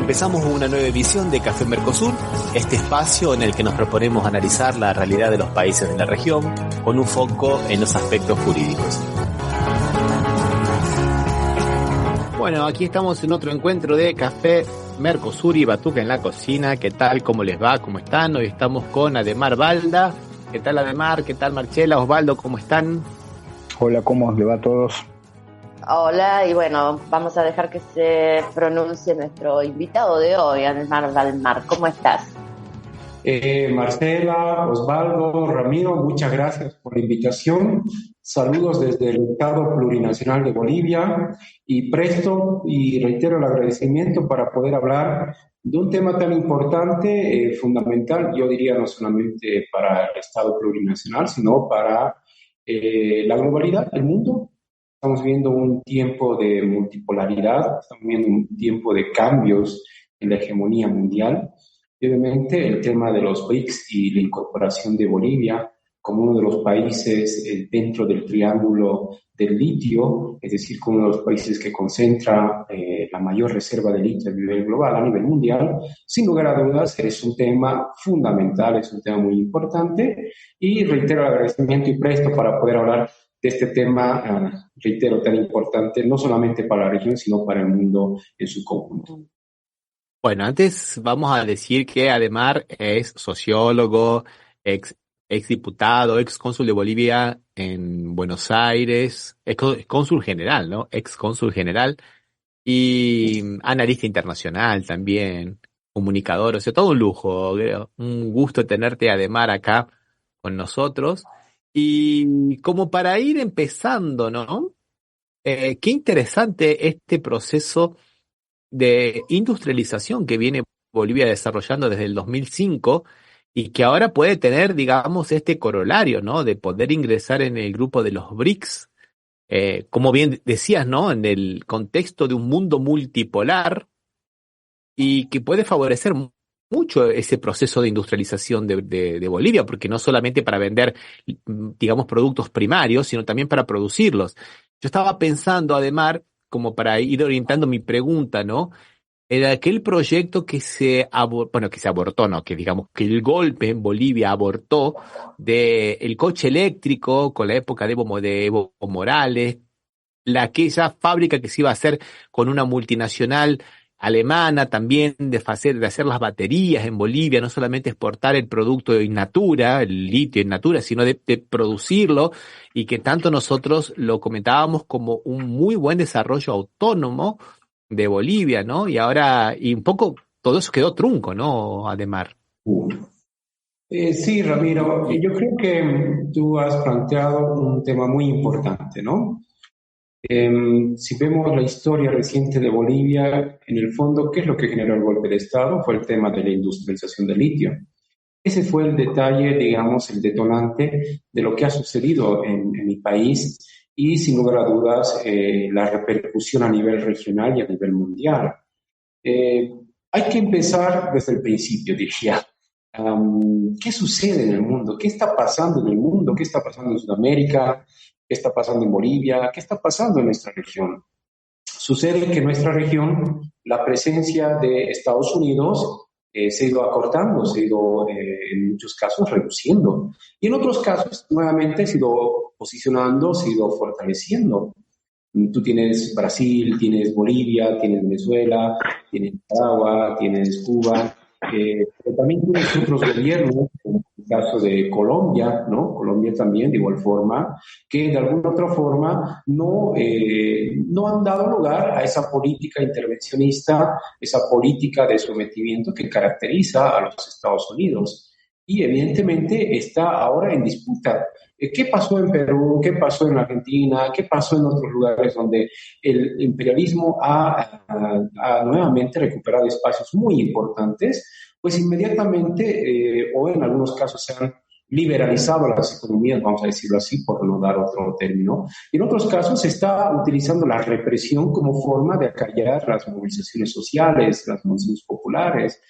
Empezamos una nueva edición de Café Mercosur, este espacio en el que nos proponemos analizar la realidad de los países de la región con un foco en los aspectos jurídicos. Bueno, aquí estamos en otro encuentro de Café Mercosur y Batuca en la cocina. ¿Qué tal? ¿Cómo les va? ¿Cómo están? Hoy estamos con Ademar Balda. ¿Qué tal, Ademar? ¿Qué tal, Marchela? Osvaldo, ¿cómo están? Hola, ¿cómo les va a todos? Hola, y bueno, vamos a dejar que se pronuncie nuestro invitado de hoy, Ademar Balmar. ¿Cómo estás? Marcela, Osvaldo, Ramiro, muchas gracias por la invitación. Saludos desde el Estado Plurinacional de Bolivia y presto y reitero el agradecimiento para poder hablar de un tema tan importante, fundamental, yo diría no solamente para el Estado Plurinacional, sino para la globalidad, el mundo. Estamos viendo un tiempo de multipolaridad, estamos viendo un tiempo de cambios en la hegemonía mundial. Y obviamente el tema de los BRICS y la incorporación de Bolivia como uno de los países dentro del triángulo del litio, es decir, como uno de los países que concentra la mayor reserva de litio a nivel global, a nivel mundial, sin lugar a dudas es un tema fundamental, es un tema muy importante y reitero el agradecimiento y presto para poder hablar de este tema, reitero, tan importante, no solamente para la región, sino para el mundo en su conjunto. Bueno, antes vamos a decir que Ademar es sociólogo, ex diputado, ex cónsul de Bolivia en Buenos Aires, ex cónsul general, ¿no? Ex cónsul general y analista internacional también, comunicador, o sea, todo un lujo, un gusto tenerte, Ademar, acá con nosotros. Y como para ir empezando, ¿no? Qué interesante este proceso de industrialización que viene Bolivia desarrollando desde el 2005 y que ahora puede tener, digamos, este corolario, ¿no? De poder ingresar en el grupo de los BRICS, como bien decías, ¿no? En el contexto de un mundo multipolar y que puede favorecer mucho ese proceso de industrialización de Bolivia, porque no solamente para vender, digamos, productos primarios, sino también para producirlos. Yo estaba pensando, además, como para ir orientando mi pregunta, ¿no? Era aquel proyecto que que se abortó, ¿no? Que digamos que el golpe en Bolivia abortó el coche eléctrico con la época de Evo Morales, aquella fábrica que se iba a hacer con una multinacional alemana también de hacer las baterías en Bolivia, no solamente exportar el producto in natura, el litio in natura, sino de producirlo, y que tanto nosotros lo comentábamos como un muy buen desarrollo autónomo de Bolivia, ¿no? Y ahora, y un poco todo eso quedó trunco, ¿no, Ademar? Sí, Ramiro, yo creo que tú has planteado un tema muy importante, ¿no? Si vemos la historia reciente de Bolivia, en el fondo, ¿qué es lo que generó el golpe de Estado? Fue el tema de la industrialización del litio. Ese fue el detalle, digamos, el detonante de lo que ha sucedido en mi país y, sin lugar a dudas, la repercusión a nivel regional y a nivel mundial. Hay que empezar desde el principio, diría. ¿Qué sucede en el mundo? ¿Qué está pasando en el mundo? ¿Qué está pasando en Sudamérica? ¿Qué está pasando en Bolivia? ¿Qué está pasando en nuestra región? Sucede que en nuestra región la presencia de Estados Unidos se ha ido acortando, se ha ido en muchos casos reduciendo y en otros casos nuevamente se ha ido posicionando, se ha ido fortaleciendo. Tú tienes Brasil, tienes Bolivia, tienes Venezuela, tienes Nicaragua, tienes Cuba, pero también tienes otros gobiernos, como el caso de Colombia, ¿no? Colombia también, de igual forma, que de alguna otra forma no han dado lugar a esa política intervencionista, esa política de sometimiento que caracteriza a los Estados Unidos. Y evidentemente está ahora en disputa. ¿Qué pasó en Perú? ¿Qué pasó en Argentina? ¿Qué pasó en otros lugares donde el imperialismo ha nuevamente recuperado espacios muy importantes? Pues inmediatamente, o en algunos casos se han liberalizado las economías, vamos a decirlo así, por no dar otro término. Y en otros casos se está utilizando la represión como forma de acallar las movilizaciones sociales, las movilizaciones populares.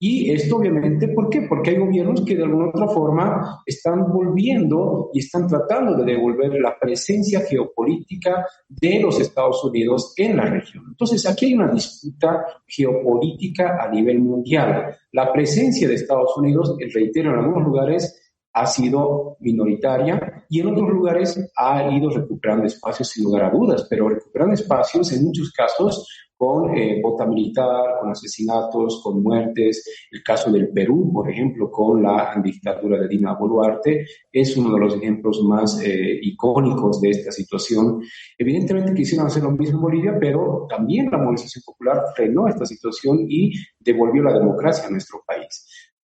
Y esto obviamente, ¿por qué? Porque hay gobiernos que de alguna otra forma están volviendo y están tratando de devolver la presencia geopolítica de los Estados Unidos en la región. Entonces, aquí hay una disputa geopolítica a nivel mundial. La presencia de Estados Unidos, reitero, en algunos lugares ha sido minoritaria y en otros lugares ha ido recuperando espacios sin lugar a dudas, pero recuperando espacios en muchos casos con bota militar, con asesinatos, con muertes. El caso del Perú, por ejemplo, con la dictadura de Dina Boluarte, es uno de los ejemplos más icónicos de esta situación. Evidentemente quisieron hacer lo mismo en Bolivia, pero también la movilización popular frenó esta situación y devolvió la democracia a nuestro país.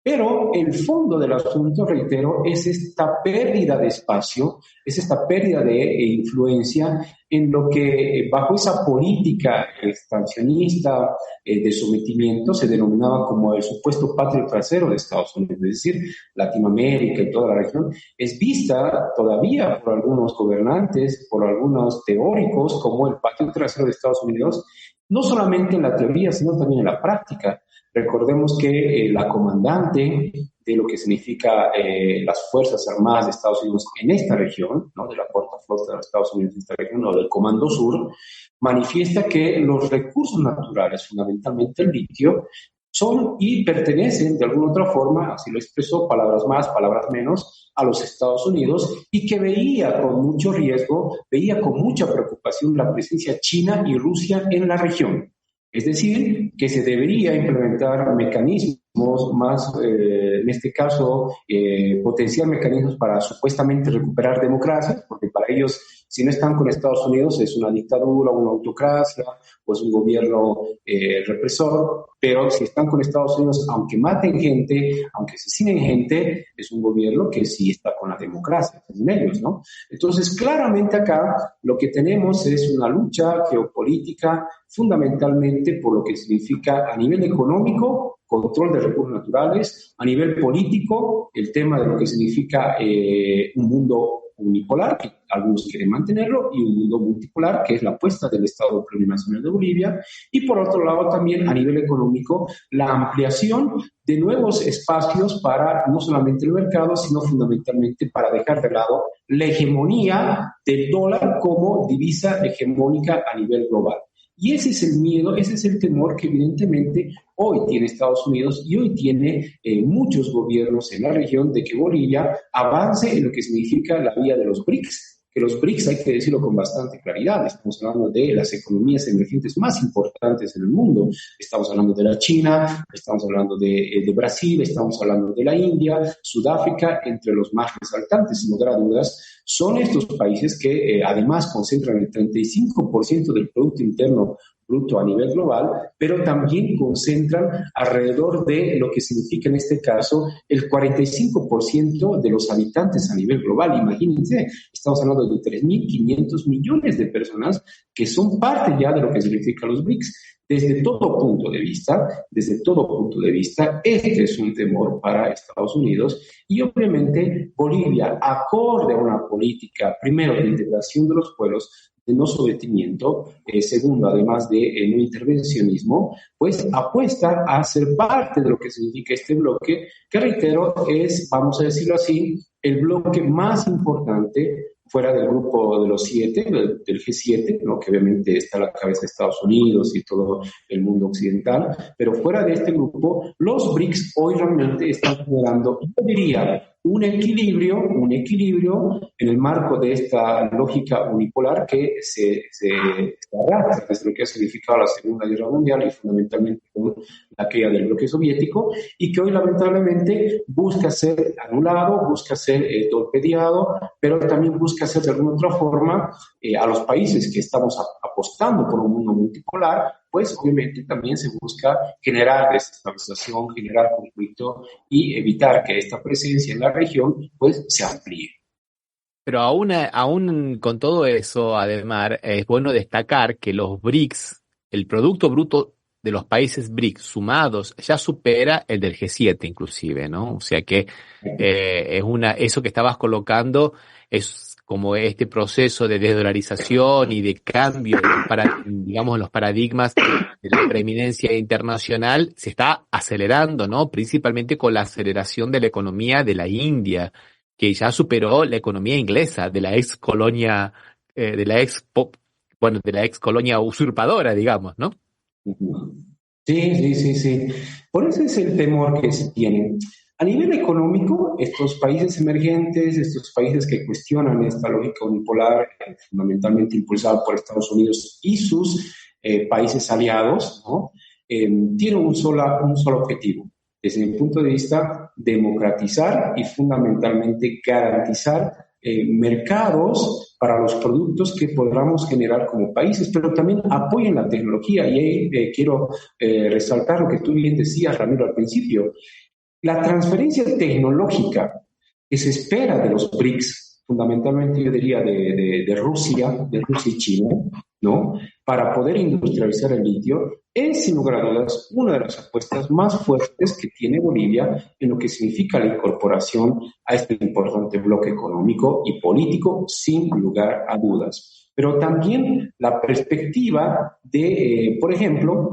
Pero el fondo del asunto, reitero, es esta pérdida de espacio, es esta pérdida de influencia en lo que bajo esa política expansionista de sometimiento se denominaba como el supuesto patio trasero de Estados Unidos, es decir, Latinoamérica y toda la región, es vista todavía por algunos gobernantes, por algunos teóricos como el patio trasero de Estados Unidos, no solamente en la teoría, sino también en la práctica. Recordemos que la comandante de lo que significa las Fuerzas Armadas de Estados Unidos en esta región, ¿no? De la Cuarta Flota de los Estados Unidos en esta región, o del Comando Sur, manifiesta que los recursos naturales, fundamentalmente el litio, son y pertenecen de alguna otra forma, así lo expresó, palabras más, palabras menos, a los Estados Unidos, y que veía con mucho riesgo, veía con mucha preocupación la presencia china y Rusia en la región. Es decir, que se debería implementar mecanismos más, en este caso, potenciar mecanismos para supuestamente recuperar democracias, porque para ellos, si no están con Estados Unidos, es una dictadura, una autocracia, o es un gobierno represor, pero si están con Estados Unidos, aunque maten gente, aunque asesinen gente, es un gobierno que sí está con la democracia, en ellos, ¿no? Entonces, claramente acá lo que tenemos es una lucha geopolítica fundamentalmente por lo que significa a nivel económico, control de recursos naturales, a nivel político, el tema de lo que significa un mundo unipolar, que algunos quieren mantenerlo, y un mundo multipolar, que es la apuesta del Estado Plurinacional de Bolivia, y por otro lado también a nivel económico, la ampliación de nuevos espacios para no solamente el mercado, sino fundamentalmente para dejar de lado la hegemonía del dólar como divisa hegemónica a nivel global. Y ese es el miedo, ese es el temor que evidentemente hoy tiene Estados Unidos y hoy tiene muchos gobiernos en la región de que Bolivia avance en lo que significa la vía de los BRICS. Que los BRICS hay que decirlo con bastante claridad, estamos hablando de las economías emergentes más importantes en el mundo, estamos hablando de la China, estamos hablando de Brasil, estamos hablando de la India, Sudáfrica, entre los más resaltantes, sin lugar a dudas, son estos países que además concentran el 35% del Producto Interno Bruto a nivel global, pero también concentran alrededor de lo que significa en este caso el 45% de los habitantes a nivel global. Imagínense, estamos hablando de 3.500 millones de personas que son parte ya de lo que significa los BRICS. Desde todo punto de vista, este es un temor para Estados Unidos y obviamente Bolivia, acorde a una política, primero, de integración de los pueblos, de no sometimiento, segundo, además de no intervencionismo, pues apuesta a ser parte de lo que significa este bloque, que reitero es, vamos a decirlo así, el bloque más importante fuera del grupo de los 7, del G7, ¿no? Que obviamente está a la cabeza de Estados Unidos y todo el mundo occidental, pero fuera de este grupo, los BRICS hoy realmente están generando, yo diría, un equilibrio en el marco de esta lógica unipolar que se arrastra desde lo que ha significado la Segunda Guerra Mundial y fundamentalmente con la caída del bloque soviético, y que hoy lamentablemente busca ser anulado, busca ser torpedeado, pero también busca ser de alguna otra forma a los países que estamos apostando por un mundo multipolar, pues obviamente también se busca generar desestabilización, generar conflicto y evitar que esta presencia en la región pues se amplíe. Pero aún con todo eso, además, es bueno destacar que los BRICS, el Producto Bruto de los países BRICS sumados, ya supera el del G7 inclusive, ¿no? O sea que eso que estabas colocando es como este proceso de desdolarización y de cambio digamos, en los paradigmas de la preeminencia internacional se está acelerando, ¿no? Principalmente con la aceleración de la economía de la India, que ya superó la economía inglesa, de la ex colonia, de la ex colonia usurpadora, digamos, ¿no? Sí. Por eso es el temor que se tiene. A nivel económico, estos países emergentes, estos países que cuestionan esta lógica unipolar, fundamentalmente impulsada por Estados Unidos y sus países aliados, ¿no? Tienen un solo objetivo, desde mi punto de vista, democratizar y fundamentalmente garantizar mercados para los productos que podamos generar como países, pero también apoyen la tecnología. Y ahí quiero resaltar lo que tú bien decías, Ramiro, al principio. La transferencia tecnológica que se espera de los BRICS, fundamentalmente yo diría de Rusia y China, ¿no? Para poder industrializar el litio, es sin lugar a dudas una de las apuestas más fuertes que tiene Bolivia en lo que significa la incorporación a este importante bloque económico y político, sin lugar a dudas. Pero también la perspectiva de, por ejemplo,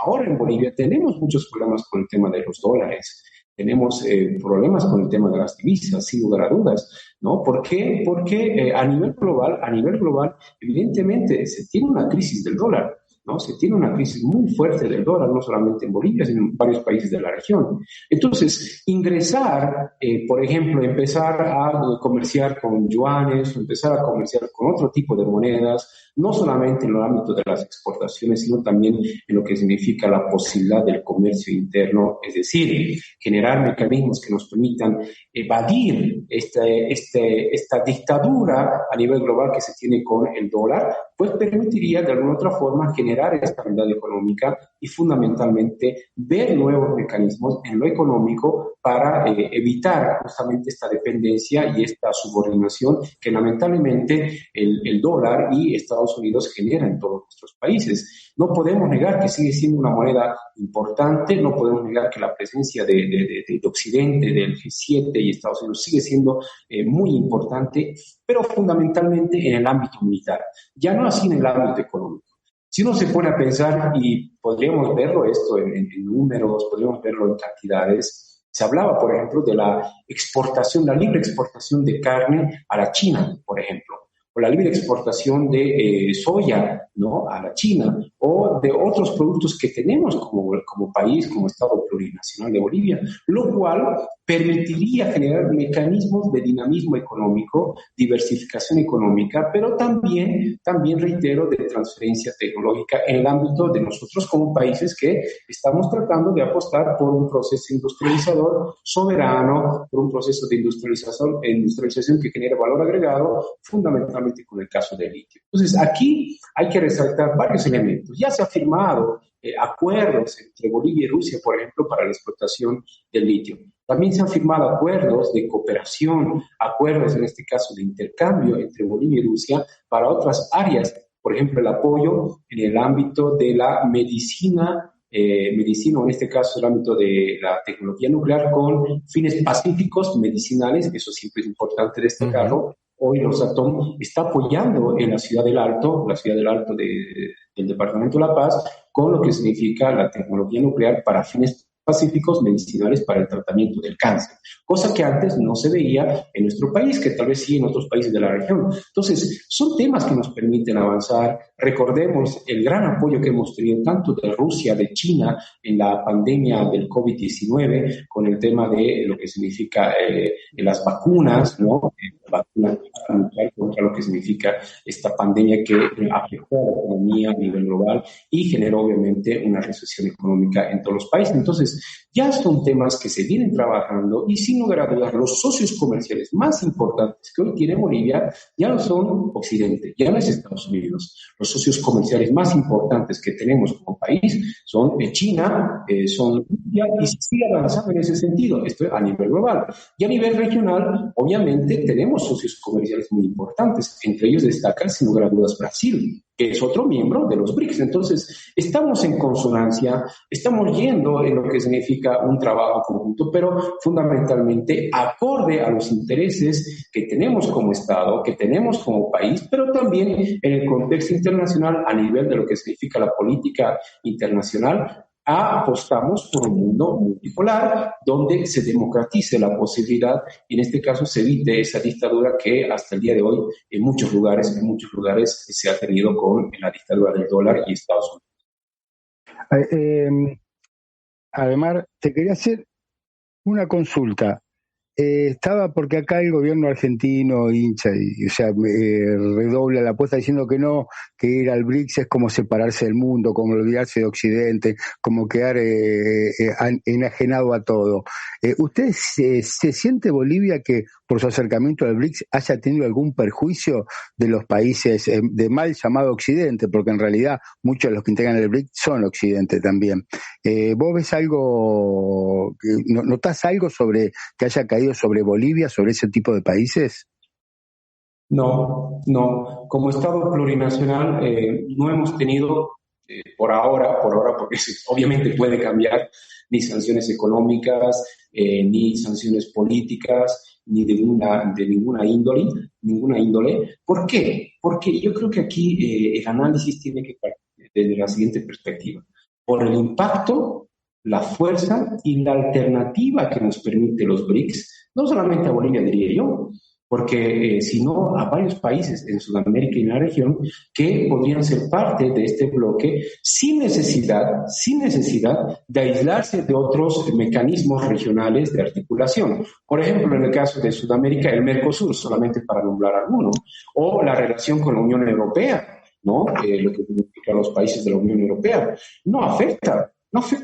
ahora en Bolivia tenemos muchos problemas con el tema de los dólares, tenemos problemas con el tema de las divisas, sin lugar a dudas, ¿no? ¿Por qué? Porque a nivel global, evidentemente se tiene una crisis del dólar, ¿no? Se tiene una crisis muy fuerte del dólar, no solamente en Bolivia, sino en varios países de la región. Entonces, ingresar, por ejemplo, empezar a comerciar con yuanes, empezar a comerciar con otro tipo de monedas, no solamente en el ámbito de las exportaciones, sino también en lo que significa la posibilidad del comercio interno, es decir, generar mecanismos que nos permitan evadir esta dictadura a nivel global que se tiene con el dólar, pues permitiría de alguna otra forma generar estabilidad económica y fundamentalmente ver nuevos mecanismos en lo económico para evitar justamente esta dependencia y esta subordinación que lamentablemente el dólar y Estados Unidos generan en todos nuestros países. No podemos negar que sigue siendo una moneda importante, no podemos negar que la presencia de Occidente, del G7 y Estados Unidos sigue siendo muy importante, pero fundamentalmente en el ámbito militar, ya no así en el ámbito económico. Si uno se pone a pensar, y podríamos verlo esto en números, podríamos verlo en cantidades, se hablaba, por ejemplo, de la libre exportación de carne a la China, por ejemplo, o la libre exportación de soya, ¿no?, a la China, o de otros productos que tenemos como país, como Estado plurinacional de Bolivia, lo cual permitiría generar mecanismos de dinamismo económico, diversificación económica, pero también reitero, de transferencia tecnológica en el ámbito de nosotros como países que estamos tratando de apostar por un proceso industrializador soberano, por un proceso de industrialización que genere valor agregado, fundamentalmente con el caso del litio. Entonces, aquí hay que resaltar varios elementos. Ya se ha firmado acuerdos entre Bolivia y Rusia, por ejemplo, para la explotación del litio. También se han firmado acuerdos de cooperación, acuerdos en este caso de intercambio entre Bolivia y Rusia para otras áreas. Por ejemplo, el apoyo en el ámbito de la medicina, o en este caso el ámbito de la tecnología nuclear con fines pacíficos medicinales, eso siempre es importante destacarlo. Hoy Rosatom está apoyando en la Ciudad del Alto del Departamento de La Paz, con lo que significa la tecnología nuclear para fines pacíficos medicinales para el tratamiento del cáncer, cosa que antes no se veía en nuestro país, que tal vez sí en otros países de la región. Entonces, son temas que nos permiten avanzar. Recordemos el gran apoyo que hemos tenido tanto de Rusia, de China, en la pandemia del COVID-19, con el tema de lo que significa las vacunas, ¿no? Vacunas contra lo que significa esta pandemia que afectó a la economía a nivel global y generó obviamente una recesión económica en todos los países. Entonces, ya son temas que se vienen trabajando y sin lugar a dudas los socios comerciales más importantes que hoy tiene Bolivia ya no son Occidente, ya no es Estados Unidos. Los socios comerciales más importantes que tenemos como país son China, son India, y se sigue avanzando en ese sentido. Esto a nivel global. Y a nivel regional, obviamente, tenemos tenemos socios comerciales muy importantes. Entre ellos destaca, sin lugar a dudas, Brasil, que es otro miembro de los BRICS. Entonces, estamos en consonancia, estamos yendo en lo que significa un trabajo conjunto, pero fundamentalmente acorde a los intereses que tenemos como Estado, que tenemos como país, pero también en el contexto internacional a nivel de lo que significa la política internacional. Apostamos por un mundo multipolar donde se democratice la posibilidad y en este caso se evite esa dictadura que hasta el día de hoy en muchos lugares se ha tenido con la dictadura del dólar y Estados Unidos. Además, te quería hacer una consulta. Estaba porque acá el gobierno argentino hincha redobla la apuesta diciendo que no, que ir al BRICS es como separarse del mundo, como olvidarse de Occidente, como quedar enajenado a todo. ¿Usted se siente, Bolivia, que por su acercamiento al BRICS haya tenido algún perjuicio de los países de mal llamado Occidente? Porque en realidad muchos de los que integran el BRICS son Occidente también. ¿Vos ves algo, notás algo sobre que haya caído sobre Bolivia, sobre ese tipo de países? No. Como Estado plurinacional no hemos tenido por ahora, porque obviamente puede cambiar, ni sanciones económicas, ni sanciones políticas, ni de ninguna índole. ¿Por qué? Porque yo creo que aquí el análisis tiene que partir desde la siguiente perspectiva. Por el impacto, la fuerza y la alternativa que nos permite los BRICS, no solamente a Bolivia, diría yo, porque sino a varios países en Sudamérica y en la región que podrían ser parte de este bloque sin necesidad de aislarse de otros mecanismos regionales de articulación. Por ejemplo, en el caso de Sudamérica, el Mercosur, solamente para nombrar alguno, o la relación con la Unión Europea, ¿no? Lo que significa los países de la Unión Europea. No afecta,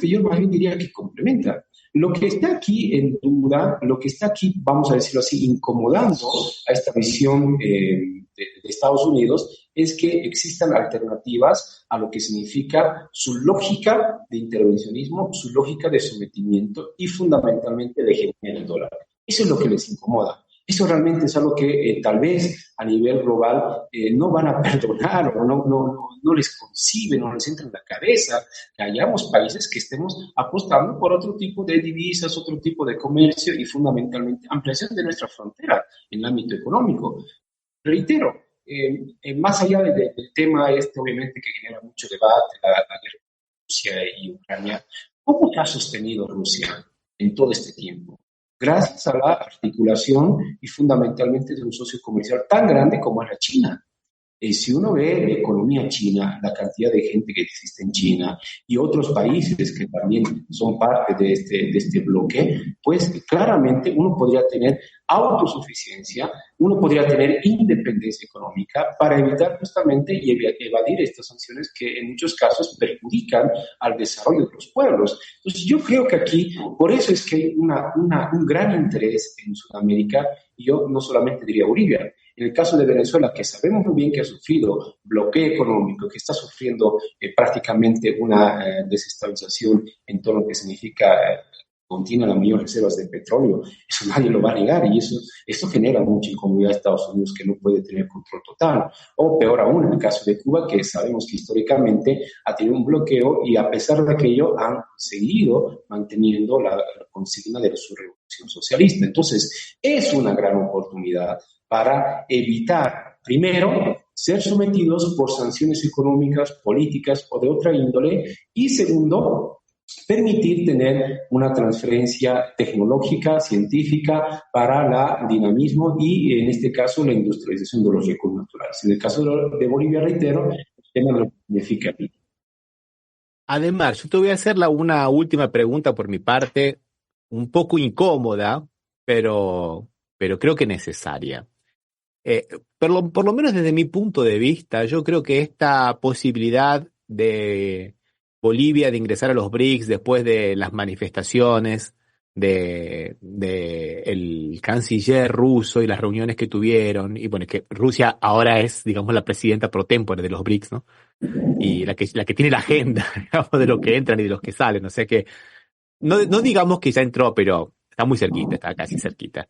yo más bien diría que complementa. Lo que está aquí en duda, lo que está aquí, vamos a decirlo así, incomodando a esta visión de Estados Unidos es que existan alternativas a lo que significa su lógica de intervencionismo, su lógica de sometimiento y fundamentalmente de hegemonía del dólar. Eso es lo que les incomoda. Eso realmente es algo que tal vez a nivel global no van a perdonar o no les concibe, no les entra en la cabeza que hayamos países que estemos apostando por otro tipo de divisas, otro tipo de comercio y fundamentalmente ampliación de nuestra frontera en el ámbito económico. Reitero, más allá del tema obviamente que genera mucho debate, la guerra de Rusia y Ucrania, ¿cómo ha sostenido Rusia en todo este tiempo? Gracias a la articulación y fundamentalmente de un socio comercial tan grande como es la China. Si uno ve la economía china, la cantidad de gente que existe en China y otros países que también son parte de este bloque, pues claramente uno podría tener autosuficiencia, uno podría tener independencia económica para evitar justamente y evadir estas sanciones que en muchos casos perjudican al desarrollo de los pueblos. Entonces yo creo que aquí, por eso es que hay un gran interés en Sudamérica, y yo no solamente diría Bolivia. En el caso de Venezuela, que sabemos muy bien que ha sufrido bloqueo económico, que está sufriendo prácticamente una desestabilización en todo lo que significa contiene las mayores reservas de petróleo, eso nadie lo va a negar y eso genera mucha incomodidad a Estados Unidos que no puede tener control total. O peor aún, en el caso de Cuba, que sabemos que históricamente ha tenido un bloqueo y a pesar de aquello han seguido manteniendo la consigna de su revolución socialista. Entonces, es una gran oportunidad para evitar, primero, ser sometidos por sanciones económicas, políticas o de otra índole y segundo, permitir tener una transferencia tecnológica, científica para el dinamismo y, en este caso, la industrialización de los recursos naturales. En el caso de Bolivia, reitero, el tema de lo que significa. Además, yo te voy a hacer una última pregunta por mi parte, un poco incómoda, pero creo que necesaria. Por lo menos desde mi punto de vista, yo creo que esta posibilidad de Bolivia de ingresar a los BRICS después de las manifestaciones de el canciller ruso y las reuniones que tuvieron, y bueno, que Rusia ahora es, digamos, la presidenta pro tempore de los BRICS, ¿no? Y la que tiene la agenda, digamos, de los que entran y de los que salen, o sea que no digamos que ya entró, pero está muy cerquita, está casi cerquita.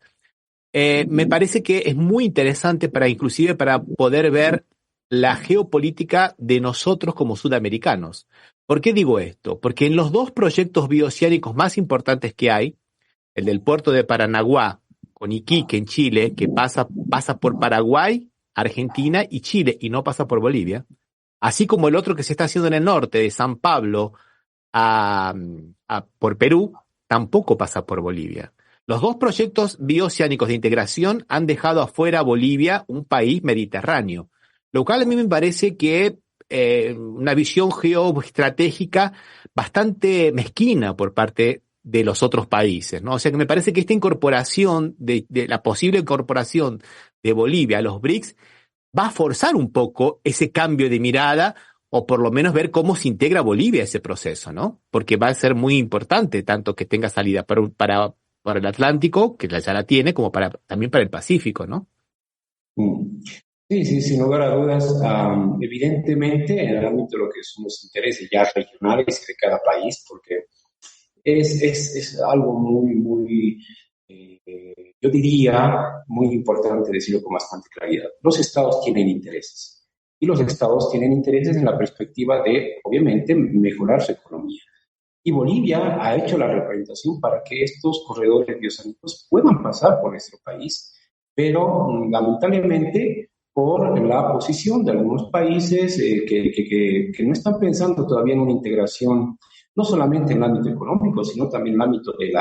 me parece que es muy interesante inclusive para poder ver la geopolítica de nosotros como sudamericanos. ¿Por qué digo esto? Porque en los dos proyectos bioceánicos más importantes que hay, el del puerto de Paranaguá con Iquique en Chile, que pasa por Paraguay, Argentina y Chile y no pasa por Bolivia, así como el otro que se está haciendo en el norte, de San Pablo por Perú, tampoco pasa por Bolivia. Los dos proyectos bioceánicos de integración han dejado afuera a Bolivia, un país mediterráneo, lo cual a mí me parece que una visión geoestratégica bastante mezquina por parte de los otros países, ¿no? O sea que me parece que esta incorporación, de la posible incorporación de Bolivia a los BRICS, va a forzar un poco ese cambio de mirada, o por lo menos ver cómo se integra Bolivia a ese proceso, ¿no? Porque va a ser muy importante tanto que tenga salida para el Atlántico, que ya la tiene, como también para el Pacífico, ¿no? Sí, sí, sin lugar a dudas. Evidentemente, en el ámbito de lo que son los intereses ya regionales de cada país, porque es algo muy, yo diría, muy importante decirlo con bastante claridad. Los estados tienen intereses y los estados tienen intereses en la perspectiva de, obviamente, mejorar su economía. Y Bolivia ha hecho la representación para que estos corredores bioceánicos puedan pasar por nuestro país, pero lamentablemente por la posición de algunos países que no están pensando todavía en una integración, no solamente en el ámbito económico, sino también en el ámbito de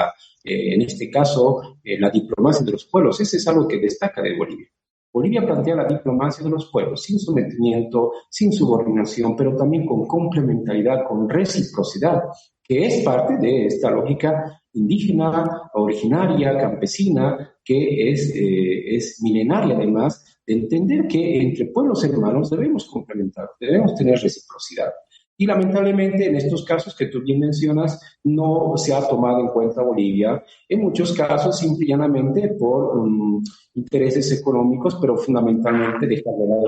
en este caso, la diplomacia de los pueblos. Ese es algo que destaca de Bolivia. Bolivia plantea la diplomacia de los pueblos, sin sometimiento, sin subordinación, pero también con complementariedad, con reciprocidad, que es parte de esta lógica indígena, originaria, campesina, que es milenaria además, de entender que entre pueblos hermanos debemos complementar, debemos tener reciprocidad. Y lamentablemente en estos casos que tú bien mencionas no se ha tomado en cuenta Bolivia, en muchos casos simple y llanamente por intereses económicos, pero fundamentalmente dejar de lado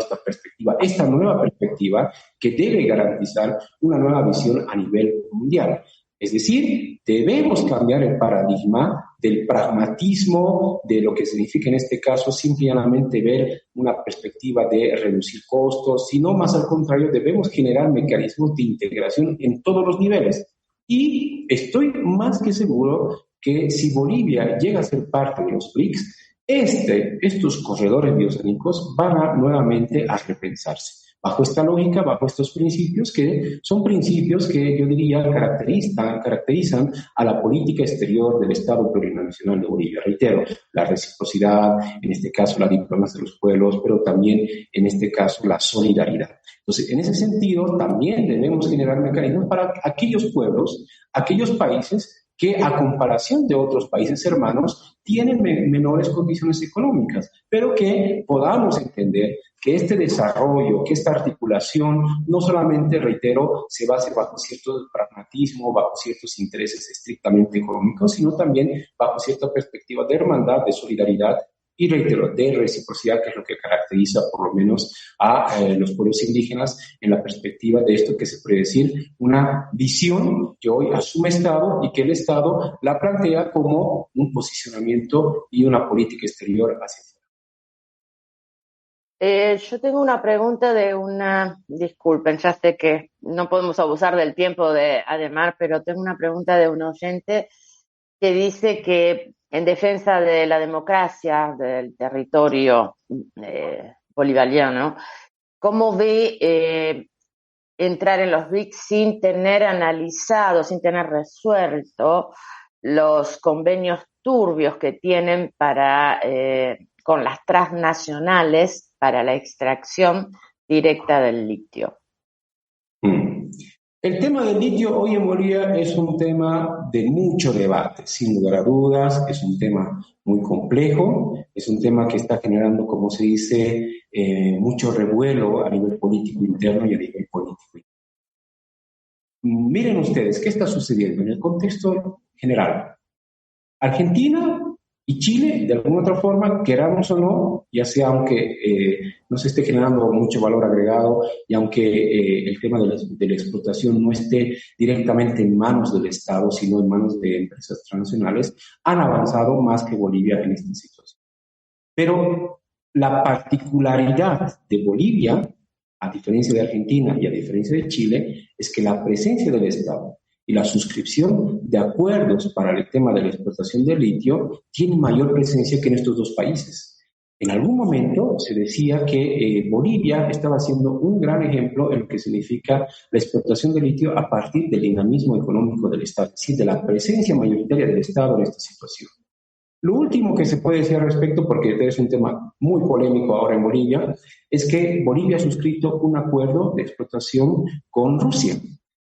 esta nueva perspectiva que debe garantizar una nueva visión a nivel mundial. Es decir, debemos cambiar el paradigma del pragmatismo, de lo que significa en este caso simplemente ver una perspectiva de reducir costos, sino más al contrario, debemos generar mecanismos de integración en todos los niveles. Y estoy más que seguro que si Bolivia llega a ser parte de los BRICS, estos corredores bioceánicos van a nuevamente a repensarse. Bajo esta lógica, bajo estos principios, que son principios que yo diría caracterizan a la política exterior del Estado plurinacional de Bolivia. Reitero, la reciprocidad, en este caso la diplomacia de los pueblos, pero también en este caso la solidaridad. Entonces, en ese sentido, también debemos generar mecanismos para aquellos pueblos, aquellos países que a comparación de otros países hermanos tienen menores condiciones económicas, pero que podamos entender que este desarrollo, que esta articulación, no solamente, reitero, se base bajo cierto pragmatismo, bajo ciertos intereses estrictamente económicos, sino también bajo cierta perspectiva de hermandad, de solidaridad y, reitero, de reciprocidad, que es lo que caracteriza por lo menos a los pueblos indígenas en la perspectiva de esto que se puede decir una visión que hoy asume Estado y que el Estado la plantea como un posicionamiento y una política exterior hacia afuera. Yo tengo una pregunta disculpen, ya sé que no podemos abusar del tiempo de Adhemar, pero tengo una pregunta de un oyente que dice que en defensa de la democracia del territorio bolivariano, ¿cómo ve entrar en los BRICS sin tener analizado, sin tener resuelto los convenios turbios que tienen con las transnacionales para la extracción directa del litio? El tema del litio hoy en Bolivia es un tema de mucho debate, sin lugar a dudas, es un tema muy complejo, es un tema que está generando, como se dice, mucho revuelo a nivel político interno y a nivel político. Miren ustedes, ¿qué está sucediendo en el contexto general? Argentina y Chile, de alguna otra forma, queramos o no, ya sea aunque no se esté generando mucho valor agregado y aunque el tema de la explotación no esté directamente en manos del Estado, sino en manos de empresas transnacionales, han avanzado más que Bolivia en esta situación. Pero la particularidad de Bolivia, a diferencia de Argentina y a diferencia de Chile, es que la presencia del Estado y la suscripción de acuerdos para el tema de la explotación del litio tiene mayor presencia que en estos dos países. En algún momento se decía que Bolivia estaba haciendo un gran ejemplo en lo que significa la explotación del litio a partir del dinamismo económico del Estado, es decir, de la presencia mayoritaria del Estado en esta situación. Lo último que se puede decir al respecto, porque es un tema muy polémico ahora en Bolivia, es que Bolivia ha suscrito un acuerdo de explotación con Rusia.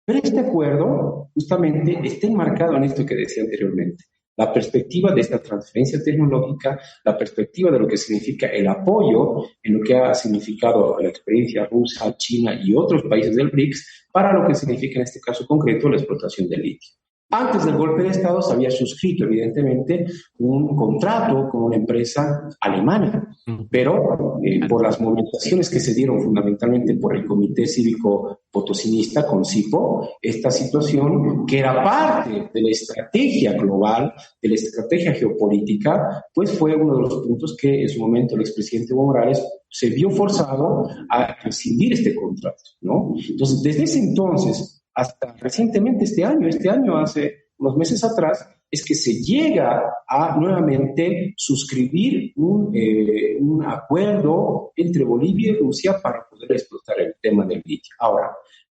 Pero este acuerdo justamente está enmarcado en esto que decía anteriormente. La perspectiva de esta transferencia tecnológica, la perspectiva de lo que significa el apoyo en lo que ha significado la experiencia rusa, China y otros países del BRICS para lo que significa en este caso concreto la explotación del litio. Antes del golpe de Estado se había suscrito, evidentemente, un contrato con una empresa alemana, pero por las movilizaciones que se dieron fundamentalmente por el Comité Cívico Potosinista, CONCIPO, esta situación, que era parte de la estrategia global, de la estrategia geopolítica, pues fue uno de los puntos que en su momento el expresidente Evo Morales se vio forzado a rescindir este contrato, ¿no? Entonces, desde ese entonces hasta recientemente este año hace unos meses atrás, es que se llega a nuevamente suscribir un acuerdo entre Bolivia y Rusia para poder explotar el tema del litio. Ahora,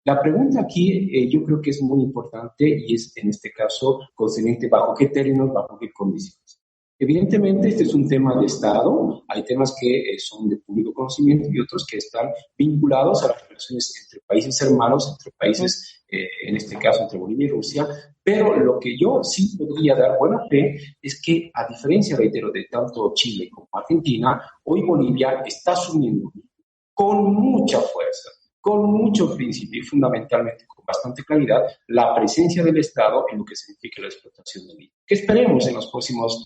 la pregunta aquí yo creo que es muy importante y es en este caso concerniente bajo qué términos, bajo qué condiciones. Evidentemente, este es un tema de Estado, hay temas que son de público conocimiento y otros que están vinculados a las relaciones entre países hermanos, entre países, en este caso entre Bolivia y Rusia, pero lo que yo sí podría dar buena fe es que, a diferencia, reitero, de tanto Chile como Argentina, hoy Bolivia está asumiendo con mucha fuerza, con mucho principio y fundamentalmente con bastante claridad la presencia del Estado en lo que significa la explotación del litio. Que esperemos en los próximos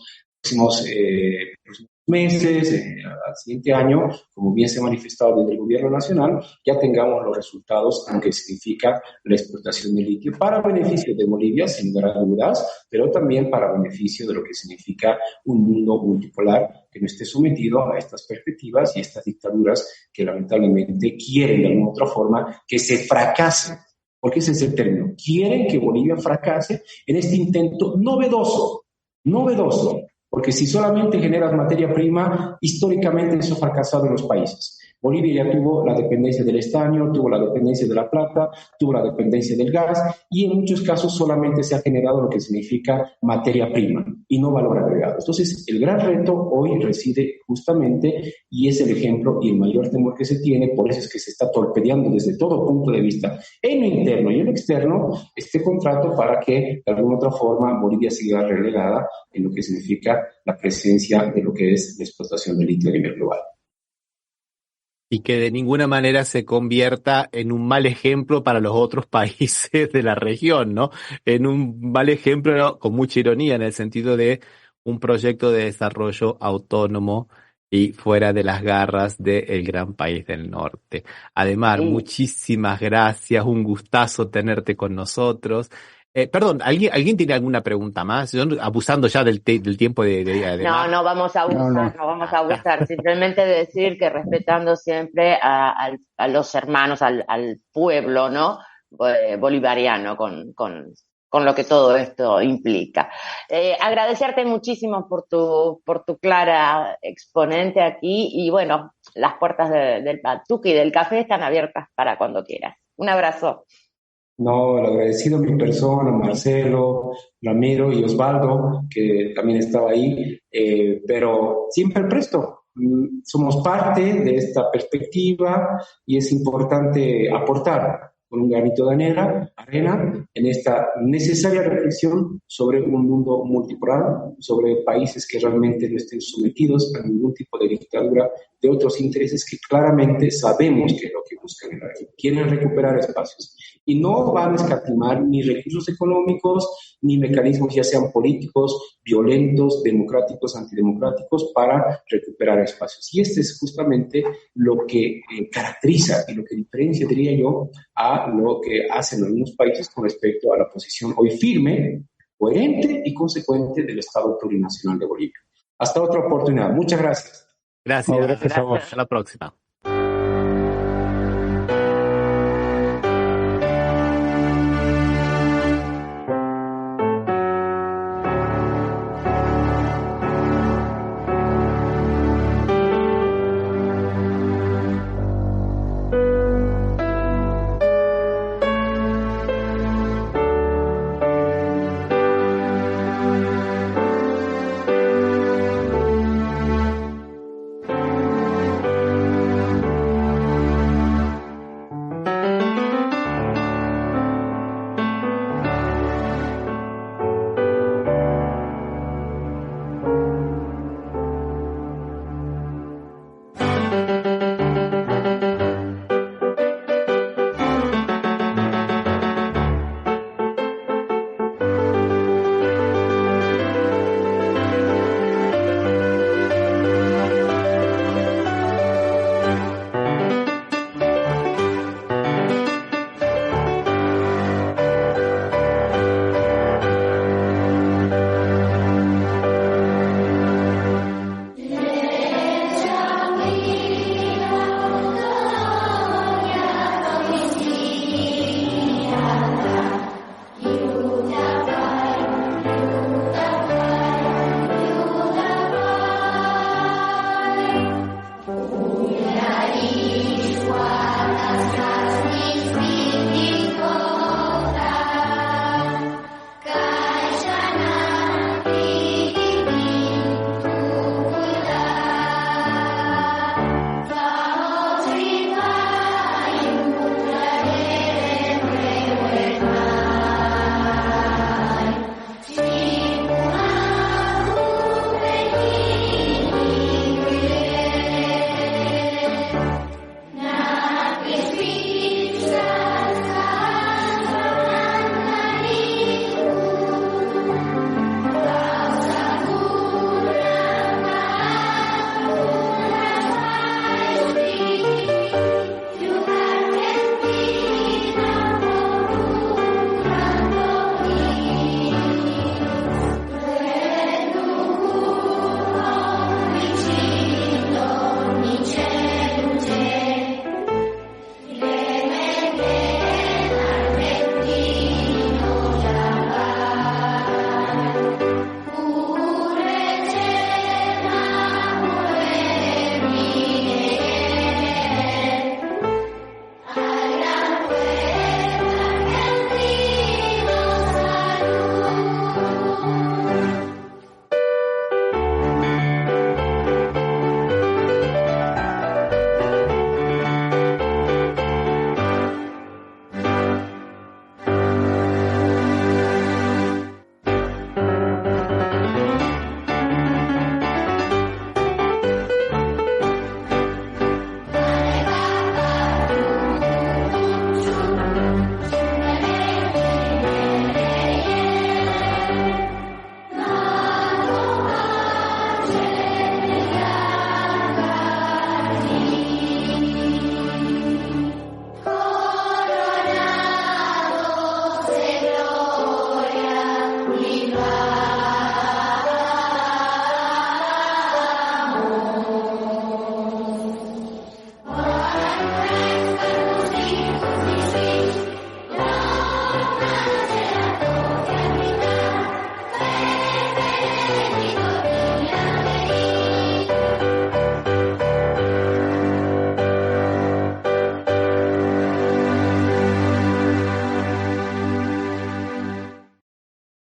meses, al siguiente año, como bien se ha manifestado desde el gobierno nacional, ya tengamos los resultados en lo que significa la explotación del litio para beneficio de Bolivia, sin lugar a dudas, pero también para beneficio de lo que significa un mundo multipolar que no esté sometido a estas perspectivas y estas dictaduras que lamentablemente quieren de alguna otra forma que se fracase, porque ese es el término, quieren que Bolivia fracase en este intento novedoso, porque si solamente generas materia prima, históricamente eso ha fracasado en los países. Bolivia ya tuvo la dependencia del estaño, tuvo la dependencia de la plata, tuvo la dependencia del gas y en muchos casos solamente se ha generado lo que significa materia prima y no valor agregado. Entonces, el gran reto hoy reside justamente y es el ejemplo y el mayor temor que se tiene, por eso es que se está torpedeando desde todo punto de vista, en lo interno y en lo externo, este contrato para que de alguna otra forma Bolivia siga relegada en lo que significa la presencia de lo que es la explotación del litio a nivel global. Y que de ninguna manera se convierta en un mal ejemplo para los otros países de la región, ¿no? En un mal ejemplo, con mucha ironía, en el sentido de un proyecto de desarrollo autónomo y fuera de las garras del gran país del norte. Además, muchísimas gracias, un gustazo tenerte con nosotros. Perdón, ¿alguien tiene alguna pregunta más? Yo, abusando ya del tiempo de No vamos a abusar, no vamos a abusar. Simplemente decir que respetando siempre a los hermanos, al pueblo, ¿no? Bolivariano, con lo que todo esto implica. Agradecerte muchísimo por tu clara exponente aquí y bueno, las puertas del Patuca y del café están abiertas para cuando quieras. Un abrazo. No, el agradecido a mi persona, Marcelo, Ramiro y Osvaldo, que también estaba ahí, pero siempre presto. Somos parte de esta perspectiva y es importante aportar con un granito de arena en esta necesaria reflexión sobre un mundo multipolar, sobre países que realmente no estén sometidos a ningún tipo de dictadura de otros intereses que claramente sabemos que es lo que buscan en la región. Quieren recuperar espacios y no van a escatimar ni recursos económicos ni mecanismos ya sean políticos, violentos, democráticos, antidemocráticos para recuperar espacios. Y este es justamente lo que caracteriza y lo que diferencia, diría yo, a lo que hacen algunos países con respecto a la posición hoy firme, coherente y consecuente del Estado plurinacional de Bolivia. Hasta otra oportunidad. Muchas gracias. Gracias. No, gracias a vos. Hasta la próxima.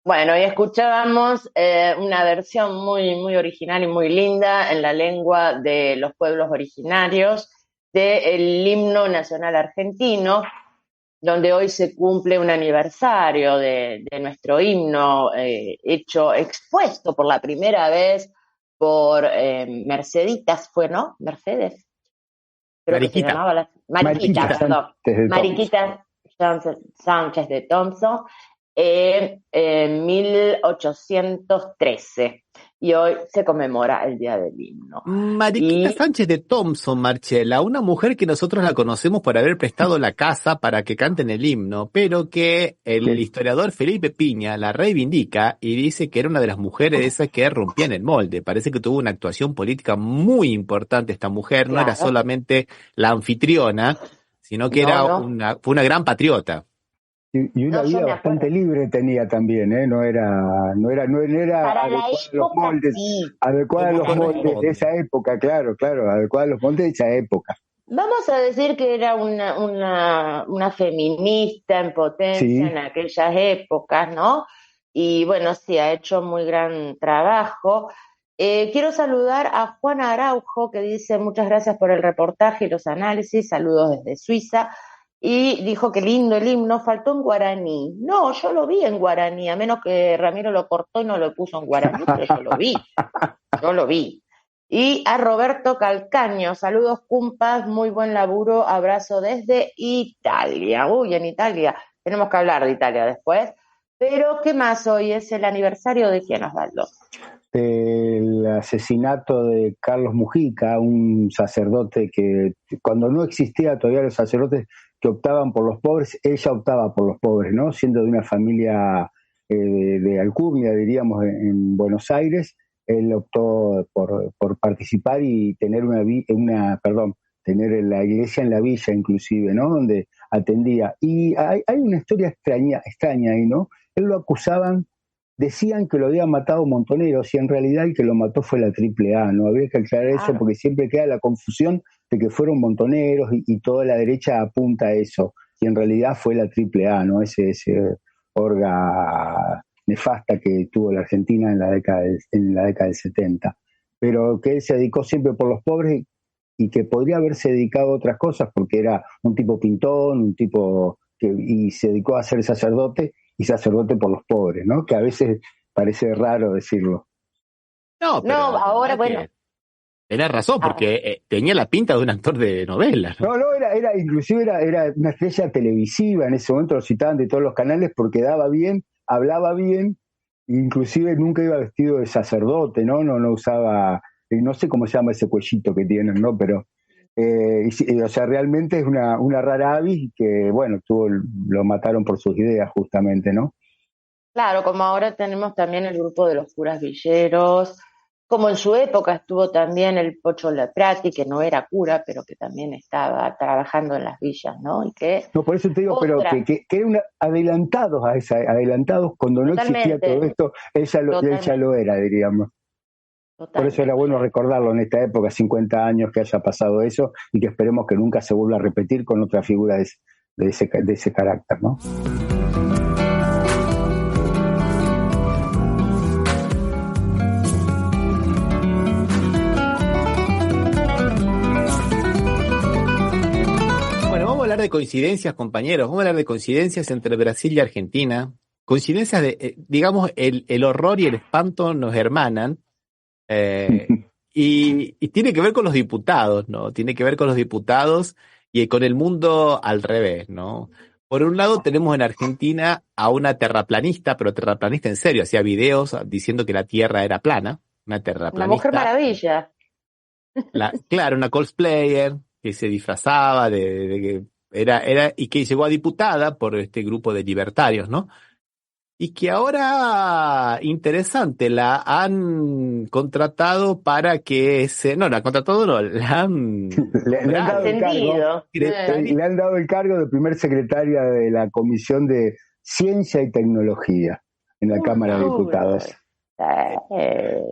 Bueno, y escuchábamos una versión muy, muy original y muy linda en la lengua de los pueblos originarios del himno nacional argentino, donde hoy se cumple un aniversario de nuestro himno expuesto por la primera vez por Merceditas, ¿fue, no? Mercedes. Creo que se llamaba Mariquita, perdón. Mariquita Sánchez de Thompson. En 1813. y hoy se conmemora el Día del Himno. Mariquita Sánchez de Thompson, Marchela, una mujer que nosotros la conocemos por haber prestado la casa para que canten el himno, pero que el historiador Felipe Piña la reivindica y dice que era una de las mujeres esas que rompían el molde. Parece que tuvo una actuación política muy importante esta mujer, no era solamente la anfitriona, sino que fue una gran patriota. Y una vida bastante libre tenía también, no era adecuada a los moldes de esa época, claro, adecuada a los moldes de esa época. Vamos a decir que era una feminista en potencia en aquellas épocas, ¿no? Y bueno, sí, ha hecho muy gran trabajo. Quiero saludar a Juana Araujo, que dice muchas gracias por el reportaje y los análisis, saludos desde Suiza. Y dijo que lindo el himno, faltó en guaraní. No, yo lo vi en guaraní, a menos que Ramiro lo cortó y no lo puso en guaraní, pero yo lo vi. Y a Roberto Calcaño, saludos cumpas, muy buen laburo, abrazo desde Italia. Uy, en Italia, tenemos que hablar de Italia después. Pero, ¿qué más hoy? ¿Es el aniversario de quién, Osvaldo? El asesinato de Carlos Mujica, un sacerdote que cuando no existía todavía los sacerdotes que optaban por los pobres, ella optaba por los pobres, ¿no? Siendo de una familia de alcurnia, diríamos, en Buenos Aires, él optó por participar y tener tener la iglesia en la villa inclusive, ¿no? Donde atendía. Y hay una historia extraña ahí, ¿no? Él lo acusaban, decían que lo habían matado Montoneros y en realidad el que lo mató fue la AAA, ¿no? Habría que aclarar eso porque siempre queda la confusión de que fueron Montoneros y toda la derecha apunta a eso. Y en realidad fue la AAA, ¿no? Ese orga nefasta que tuvo la Argentina en la década del 70. Pero que él se dedicó siempre por los pobres y que podría haberse dedicado a otras cosas porque era un tipo pintón, un tipo y se dedicó a ser sacerdote y sacerdote por los pobres, ¿no? Que a veces parece raro decirlo. No, ahora bueno. Tenés razón, porque tenía la pinta de un actor de novela, ¿no? No, inclusive era una estrella televisiva, en ese momento lo citaban de todos los canales porque daba bien, hablaba bien, inclusive nunca iba vestido de sacerdote, ¿no? No usaba, no sé cómo se llama ese cuellito que tienen, ¿no? Pero, o sea, realmente es una rara avis que, bueno, lo mataron por sus ideas justamente, ¿no? Claro, como ahora tenemos también el grupo de los curas villeros, como en su época estuvo también el Pocho Leprati, que no era cura, pero que también estaba trabajando en las villas, ¿no? No, por eso te digo, pero que eran adelantados cuando no existía todo esto, él ya lo era, diríamos. Totalmente. Por eso era bueno recordarlo en esta época, 50 años que haya pasado eso, y que esperemos que nunca se vuelva a repetir con otra figura de ese carácter, ¿no? De coincidencias, compañeros, vamos a hablar de coincidencias entre Brasil y Argentina, coincidencias de, digamos, el horror y el espanto nos hermanan, y tiene que ver con los diputados, ¿no? Tiene que ver con los diputados y con el mundo al revés, ¿no? Por un lado tenemos en Argentina a una terraplanista, pero terraplanista en serio, hacía videos diciendo que la Tierra era plana, una terraplanista. Una mujer maravilla. Claro, una cosplayer que se disfrazaba de que era y que llegó a diputada por este grupo de libertarios, ¿no? Y que ahora, interesante, la han contratado para que la han contratado, no, la han... le han dado el cargo, le han dado el cargo de primer secretaria de la Comisión de Ciencia y Tecnología en la Cámara de Diputados.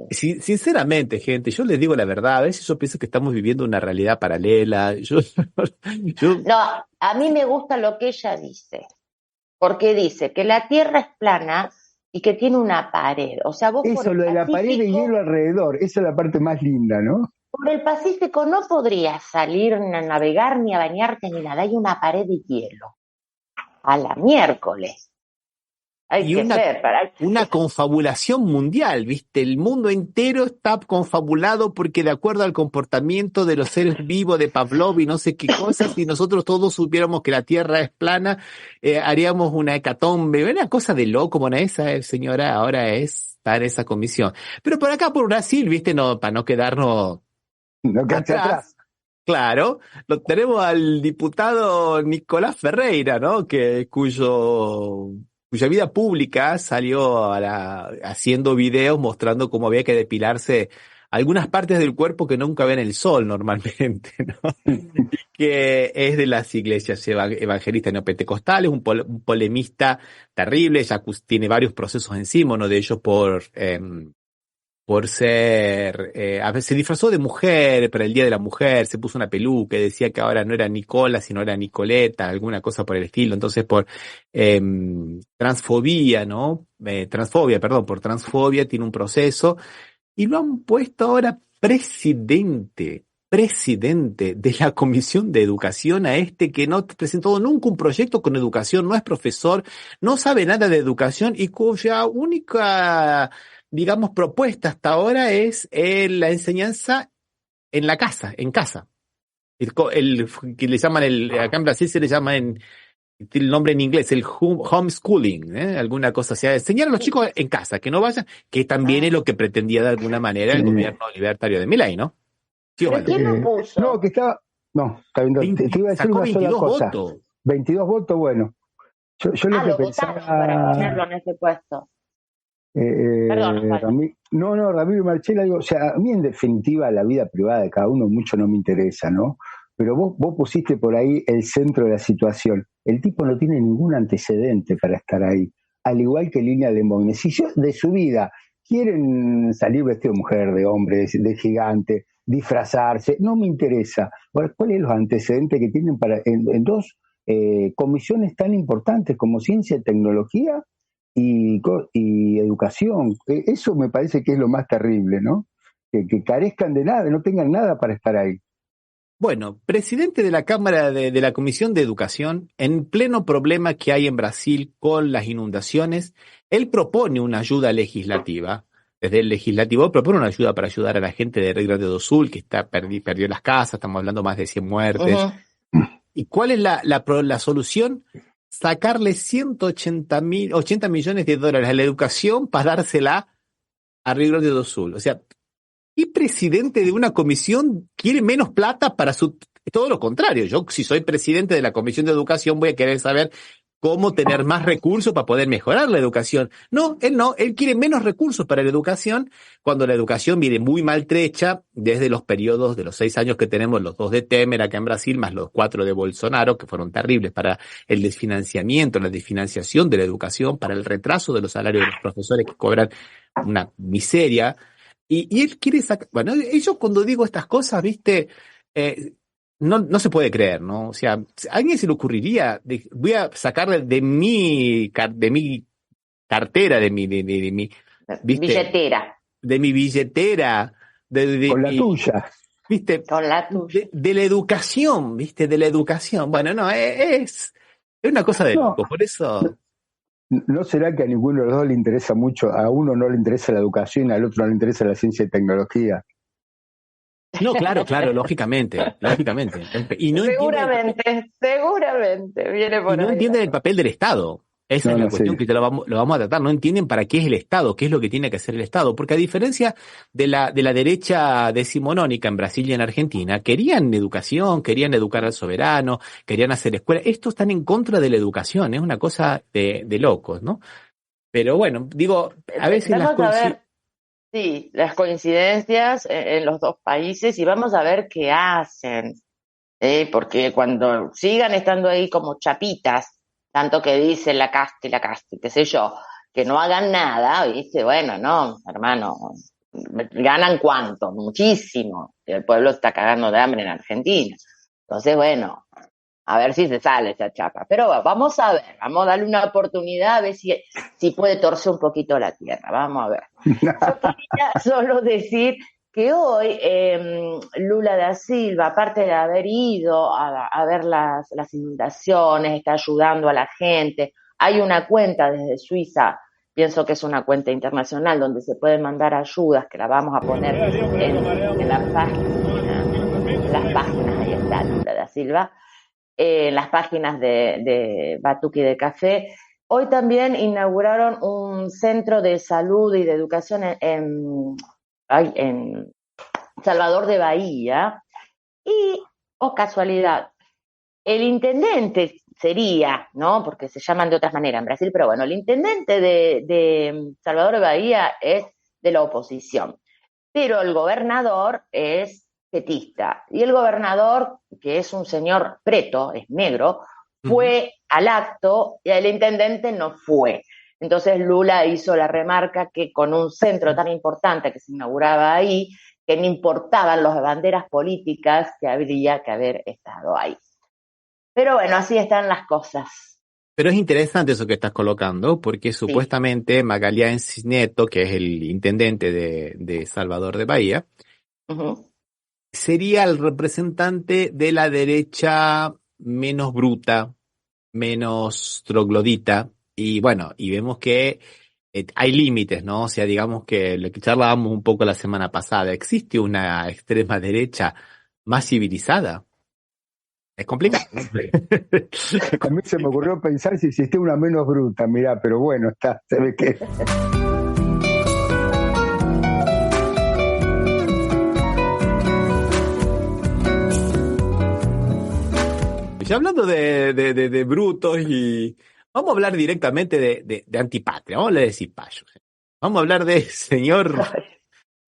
Sinceramente, gente, yo les digo la verdad, a veces yo pienso que estamos viviendo una realidad paralela. No, a mí me gusta lo que ella dice, porque dice que la Tierra es plana y que tiene una pared. O sea, vos eso, lo de la pared de hielo alrededor, esa es la parte más linda, ¿no? Por el Pacífico no podrías salir a navegar, ni a bañarte, ni nada. Hay una pared de hielo. A la miércoles. Y una confabulación mundial, ¿viste? El mundo entero está confabulado porque de acuerdo al comportamiento de los seres vivos de Pavlov y no sé qué cosas, si nosotros todos supiéramos que la Tierra es plana, haríamos una hecatombe. Una cosa de loco, como esa señora ahora es está en esa comisión. Pero por acá, por Brasil, viste, no, para no quedarnos No quedaste atrás. claro, lo tenemos al diputado Nicolás Ferreira, ¿no? Cuya vida pública salió haciendo videos mostrando cómo había que depilarse algunas partes del cuerpo que nunca ven el sol normalmente, ¿no? Que es de las iglesias evangelistas neopentecostales, un polemista terrible, ya tiene varios procesos encima, uno de ellos por ser, a veces se disfrazó de mujer para el Día de la Mujer, se puso una peluca y decía que ahora no era Nicola, sino era Nicoleta, alguna cosa por el estilo. Entonces por transfobia, ¿no? Por transfobia tiene un proceso y lo han puesto ahora presidente de la Comisión de Educación a que no presentó nunca un proyecto con educación, no es profesor, no sabe nada de educación y cuya única, digamos, propuesta hasta ahora es la enseñanza en la casa, en casa. Que le llaman acá en Brasil se le llama tiene el nombre en inglés, el homeschooling, alguna cosa así, enseñar a los chicos en casa, que no vayan, que también es lo que pretendía de alguna manera el gobierno libertario de Milei, ¿no? Sí, ¿Pero quién lo puso? No, que estaba... No, está bien, te iba a decir una sola cosa. Votos. 22 votos, bueno. Yo lo que pensaba... para ponerlo en ese puesto. Perdón, Ramiro y Marchela, digo, o sea, a mí en definitiva la vida privada de cada uno mucho no me interesa, ¿no? Pero vos pusiste por ahí el centro de la situación. El tipo no tiene ningún antecedente para estar ahí, al igual que Línea Lemoine. Si yo de su vida quieren salir vestido de mujer, de hombre, de gigante, disfrazarse, no me interesa. ¿Cuáles son los antecedentes que tienen en dos comisiones tan importantes como ciencia y tecnología y educación? Eso me parece que es lo más terrible, ¿no? Que carezcan de nada, no tengan nada para estar ahí. Bueno, presidente de la Cámara de la Comisión de Educación, en pleno problema que hay en Brasil con las inundaciones, él propone una ayuda legislativa. Desde el legislativo propone una ayuda para ayudar a la gente de Rio Grande do Sul, que perdió las casas, estamos hablando más de 100 muertes. Uh-huh. ¿Y cuál es la solución? Sacarle 80 millones de dólares a la educación para dársela a Rio Grande do Sul. O sea, ¿qué presidente de una comisión quiere menos plata para todo lo contrario? Yo, si soy presidente de la Comisión de Educación, voy a querer saber cómo tener más recursos para poder mejorar la educación. No, él quiere menos recursos para la educación, cuando la educación viene muy maltrecha desde los periodos de los 6 años que tenemos, los 2 de Temer acá en Brasil, más los 4 de Bolsonaro, que fueron terribles para el desfinanciamiento, la desfinanciación de la educación, para el retraso de los salarios de los profesores que cobran una miseria. Y él quiere sacar, bueno, yo cuando digo estas cosas, viste, no se puede creer, ¿no? O sea, ¿a alguien se le ocurriría, voy a sacar de mi cartera, de mi ¿viste? Billetera. De mi billetera. Con la tuya. ¿Viste? Con la tuya. De la educación, ¿viste? De la educación. Bueno, no, es una cosa de loco, por eso... ¿No será que a ninguno de los dos le interesa mucho? A uno no le interesa la educación, al otro no le interesa la ciencia y tecnología. No, claro, lógicamente. Y no seguramente viene por ahí. No entienden el papel del Estado. Esa es la cuestión que lo vamos a tratar. No entienden para qué es el Estado, qué es lo que tiene que hacer el Estado. Porque a diferencia de la derecha decimonónica en Brasil y en Argentina, querían educación, querían educar al soberano, querían hacer escuela. Estos están en contra de la educación, es una cosa de locos, ¿no? Pero bueno, digo, a veces las coincidencias en los dos países y vamos a ver qué hacen. Porque cuando sigan estando ahí como chapitas, tanto que dice la casti, qué sé yo, que no hagan nada, ¿viste? Bueno, no, hermano, ¿ganan cuánto? Muchísimo. El pueblo está cagando de hambre en Argentina. Entonces, bueno, a ver si se sale esa chapa. Pero vamos a ver, vamos a darle una oportunidad a ver si puede torcer un poquito la tierra. Vamos a ver. Yo quería solo decir que hoy Lula da Silva, aparte de haber ido a ver las inundaciones, está ayudando a la gente, hay una cuenta desde Suiza, pienso que es una cuenta internacional donde se pueden mandar ayudas, que la vamos a poner en las páginas, ahí está Lula da Silva, en las páginas de Batuque de Café, hoy también inauguraron un centro de salud y de educación en Salvador de Bahía y, casualidad, el intendente sería, ¿no? Porque se llaman de otras maneras en Brasil, pero bueno, el intendente de Salvador de Bahía es de la oposición, pero el gobernador es petista. Y el gobernador, que es un señor preto, es negro, fue al acto y el intendente no fue. Entonces Lula hizo la remarca que con un centro tan importante que se inauguraba ahí, que no importaban las banderas políticas que habría que haber estado ahí. Pero bueno, así están las cosas. Pero es interesante eso que estás colocando, porque supuestamente Magalhães Neto, que es el intendente de Salvador de Bahía, sería el representante de la derecha menos bruta, menos troglodita, y bueno, y vemos que hay límites, ¿no? O sea, digamos que lo que charlábamos un poco la semana pasada, existe una extrema derecha más civilizada. Es complicado. A mí se me ocurrió pensar si existía una menos bruta, mirá, pero bueno, se ve que... Ya hablando de brutos y... Vamos a hablar directamente de antipatria, vamos a hablar de cipayos. Vamos a hablar de señor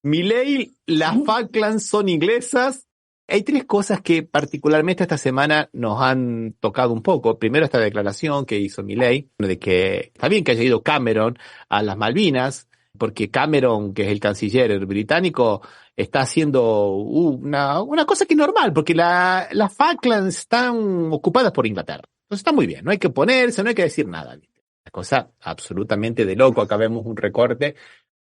Milei, las Falklands son inglesas. Hay tres cosas que particularmente esta semana nos han tocado un poco. Primero, esta declaración que hizo Milei de que está bien que haya ido Cameron a las Malvinas, porque Cameron, que es el canciller británico, está haciendo una cosa que es normal, porque las Falklands están ocupadas por Inglaterra. Entonces está muy bien, no hay que ponerse, no hay que decir nada. Una cosa absolutamente de loco. Acá vemos un recorte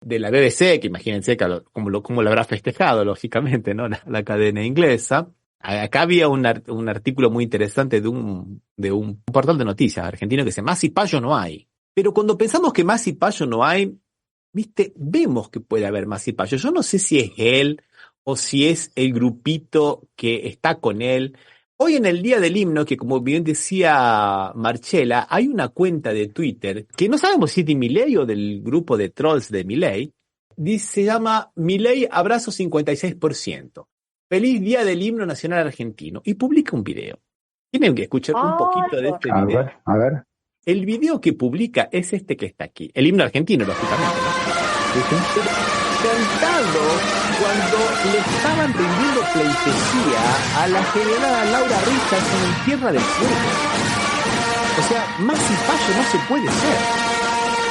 de la BBC, que imagínense cómo lo habrá festejado, lógicamente, ¿no? La cadena inglesa. Acá había un artículo muy interesante de un portal de noticias argentino que dice, más cipayo no hay. Pero cuando pensamos que más cipayo no hay, viste, vemos que puede haber más cipayo. Yo no sé si es él o si es el grupito que está con él. Hoy en el Día del Himno, que como bien decía Marcela, hay una cuenta de Twitter, que no sabemos si es de Milei o del grupo de trolls de Milei, se llama Milei Abrazo 56%. Feliz Día del Himno Nacional Argentino. Y publica un video. Tienen que escuchar un poquito de este video. A ver. El video que publica es este que está aquí. El himno argentino, lógicamente, ¿no? Cantado cuando le estaban rindiendo pleitesía a la general Laura Richardson en Tierra del Fuego. O sea, más cipayo no se puede ser.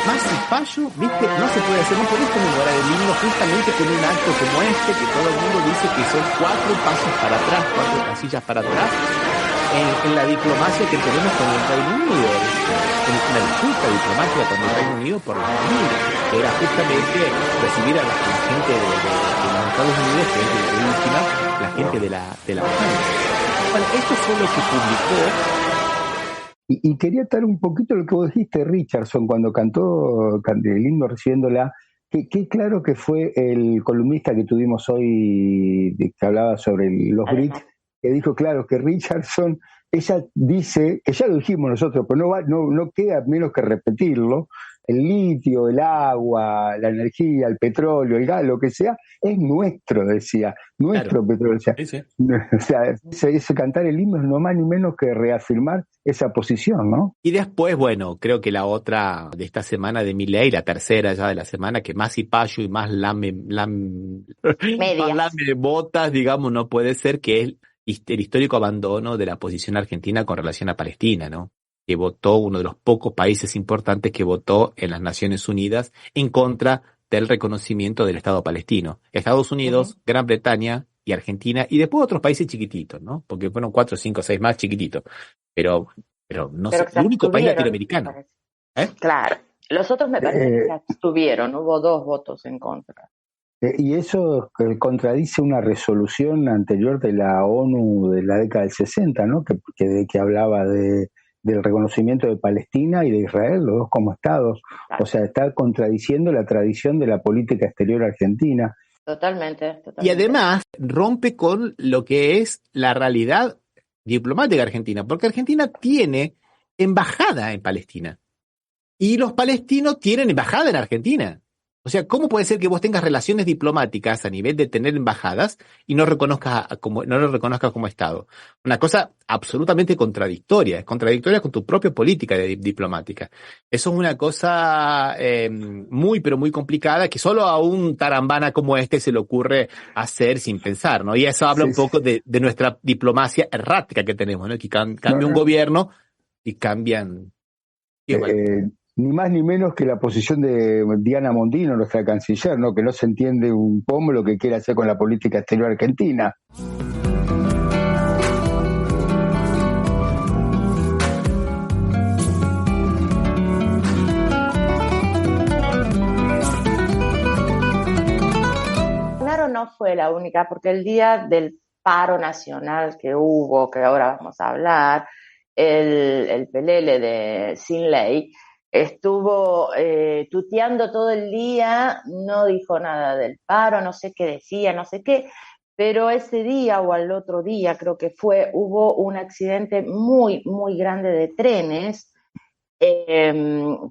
Más cipayo, viste, no se puede hacer. No podés conmemorar el himno justamente con un acto como este, que todo el mundo dice que son 4 pasos para atrás, 4 casillas para atrás, en la diplomacia que tenemos con el Reino Unido, en la disputa diplomática con el Reino Unido por la familia, que era justamente recibir a la gente de los Estados Unidos, que es la última, la gente de la familia. Bueno, esto fue lo que publicó. Y quería estar un poquito lo que vos dijiste, Richardson, cuando cantó el himno recibiéndola, que claro que fue el columnista que tuvimos hoy, que hablaba sobre los Brits, que dijo, claro, que Richardson, ella dice, que ya lo dijimos nosotros, pero no queda menos que repetirlo, el litio, el agua, la energía, el petróleo, el gas, lo que sea, es nuestro, decía, nuestro petróleo. O sea, sí. O sea ese cantar el himno es no más ni menos que reafirmar esa posición, ¿no? Y después, bueno, creo que la otra de esta semana de Milei, la tercera ya de la semana, que más cipayo y más lame botas, digamos, no puede ser, que es el histórico abandono de la posición argentina con relación a Palestina, ¿no? Que votó, uno de los pocos países importantes que votó en las Naciones Unidas en contra del reconocimiento del Estado palestino. Estados Unidos, Gran Bretaña y Argentina, y después otros países chiquititos, ¿no? Porque fueron 4, 5, 6 más chiquititos. Pero no sé, el único país latinoamericano. Claro. Los otros me parece que se abstuvieron, hubo 2 votos en contra. Y eso contradice una resolución anterior de la ONU de la década del 60, ¿no? Que hablaba del reconocimiento de Palestina y de Israel, los dos como estados. Claro. O sea, está contradiciendo la tradición de la política exterior argentina. Totalmente. Y además rompe con lo que es la realidad diplomática argentina, porque Argentina tiene embajada en Palestina. y los palestinos tienen embajada en Argentina. O sea, ¿cómo puede ser que vos tengas relaciones diplomáticas a nivel de tener embajadas y no no lo reconozcas como Estado? Una cosa absolutamente contradictoria, es contradictoria con tu propia política diplomática. Eso es una cosa muy, pero muy complicada que solo a un tarambana como este se le ocurre hacer sin pensar, ¿no? Y eso habla un Sí, poco de nuestra diplomacia errática que tenemos, ¿no? Que cambia un gobierno y cambian. ni más ni menos que la posición de Diana Mondino, nuestra canciller, ¿no? Que no se entiende un pomo lo que quiere hacer con la política exterior argentina. Claro, no fue la única, porque el día del paro nacional que hubo, que ahora vamos a hablar, el pelele de Sin Ley estuvo tuteando todo el día, no dijo nada del paro, no sé qué decía, no sé qué, pero ese día o al otro día creo que hubo un accidente muy, muy grande de trenes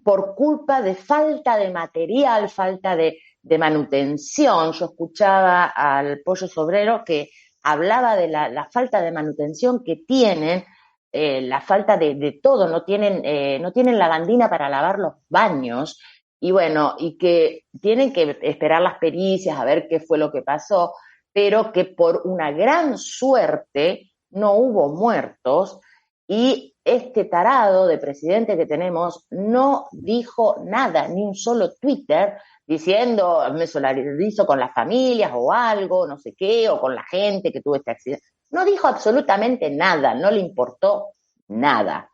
por culpa de falta de material, falta de manutención. Yo escuchaba al Pollo Sobrero que hablaba de la falta de manutención que tienen, la falta de todo, no tienen lavandina para lavar los baños, y bueno, y que tienen que esperar las pericias a ver qué fue lo que pasó, pero que por una gran suerte no hubo muertos, y este tarado de presidente que tenemos no dijo nada, ni un solo Twitter diciendo me solidarizo con las familias o algo, no sé qué, o con la gente que tuvo este accidente. No dijo absolutamente nada, no le importó nada.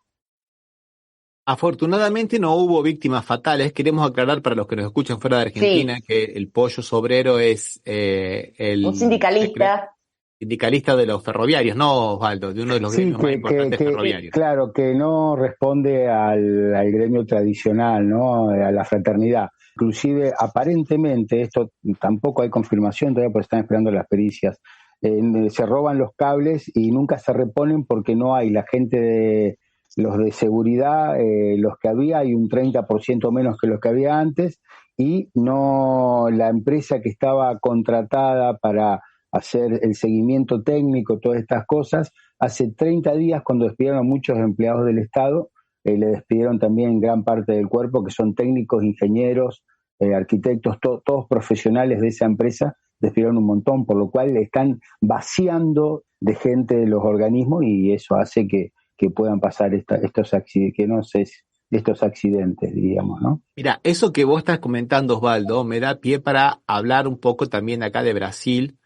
Afortunadamente no hubo víctimas fatales. Queremos aclarar para los que nos escuchan fuera de Argentina Sí, que el Pollo Sobrero es un el sindicalista. sindicalista de los ferroviarios, no Osvaldo, de uno de los Sí, gremios más importantes ferroviarios. claro, que no responde al gremio tradicional, ¿no? A la fraternidad. Inclusive, aparentemente, esto tampoco hay confirmación todavía porque están esperando las pericias, se roban los cables y nunca se reponen porque no hay la gente de los de seguridad, los que había, hay un 30% menos que los que había antes, y no la empresa que estaba contratada para hacer el seguimiento técnico, todas estas cosas. Hace 30 días, cuando despidieron a muchos empleados del Estado, le despidieron también gran parte del cuerpo, que son técnicos, ingenieros, arquitectos, todos profesionales de esa empresa, despidieron un montón, por lo cual están vaciando de gente de los organismos y eso hace que puedan pasar estos accidentes, que no sé, estos accidentes, diríamos, ¿no? Mira, eso que vos estás comentando, Osvaldo, me da pie para hablar un poco también acá de Brasil,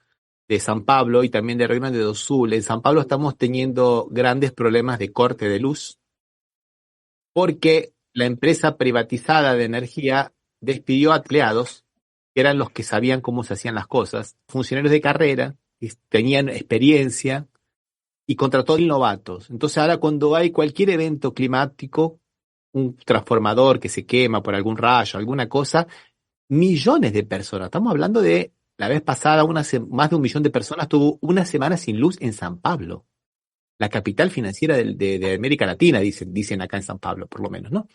de San Pablo y también de Rio Grande do Sul. En San Pablo estamos teniendo grandes problemas de corte de luz porque la empresa privatizada de energía despidió a empleados que eran los que sabían cómo se hacían las cosas, funcionarios de carrera, que tenían experiencia y contrató novatos. Entonces ahora cuando hay cualquier evento climático, un transformador que se quema por algún rayo, alguna cosa, millones de personas, estamos hablando de la vez pasada, más de 1 millón de personas tuvo una semana sin luz en San Pablo, la capital financiera de América Latina, dicen acá en San Pablo, por lo menos, ¿no?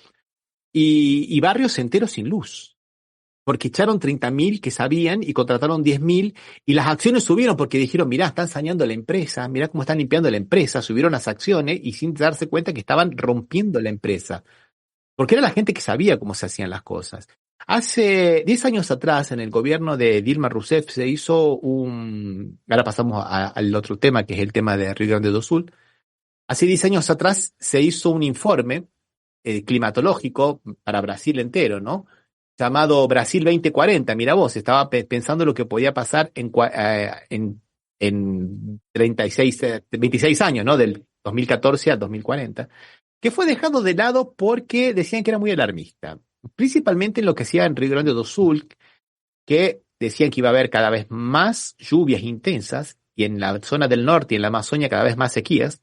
Y barrios enteros sin luz, porque echaron 30.000 que sabían y contrataron 10.000 y las acciones subieron porque dijeron, mirá, están saneando la empresa, mirá cómo están limpiando la empresa, subieron las acciones y sin darse cuenta que estaban rompiendo la empresa, porque era la gente que sabía cómo se hacían las cosas. Hace 10 años atrás, en el gobierno de Dilma Rousseff, se hizo ahora pasamos al otro tema, que es el tema de Rio Grande do Sul. Hace 10 años atrás se hizo un informe climatológico para Brasil entero, ¿no? Llamado Brasil 2040. Mira vos, estaba pensando lo que podía pasar en 26 años, ¿no? Del 2014 al 2040, que fue dejado de lado porque decían que era muy alarmista, principalmente en lo que hacía en Rio Grande do Sul, que decían que iba a haber cada vez más lluvias intensas y en la zona del norte y en la Amazonia cada vez más sequías,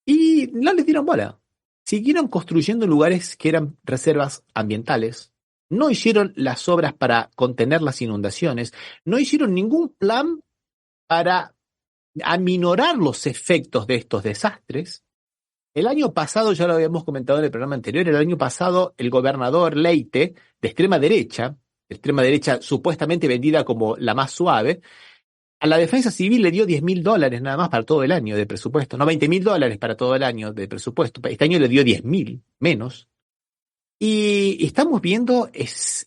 y no les dieron bola. Siguieron construyendo lugares que eran reservas ambientales, no hicieron las obras para contener las inundaciones, no hicieron ningún plan para aminorar los efectos de estos desastres, El año pasado, ya lo habíamos comentado en el programa anterior, el año pasado el gobernador Leite, de extrema derecha supuestamente vendida como la más suave, a la defensa civil le dio $10.000 nada más para todo el año de presupuesto, no $20.000 para todo el año de presupuesto. Este año le dio 10.000 menos. Y estamos viendo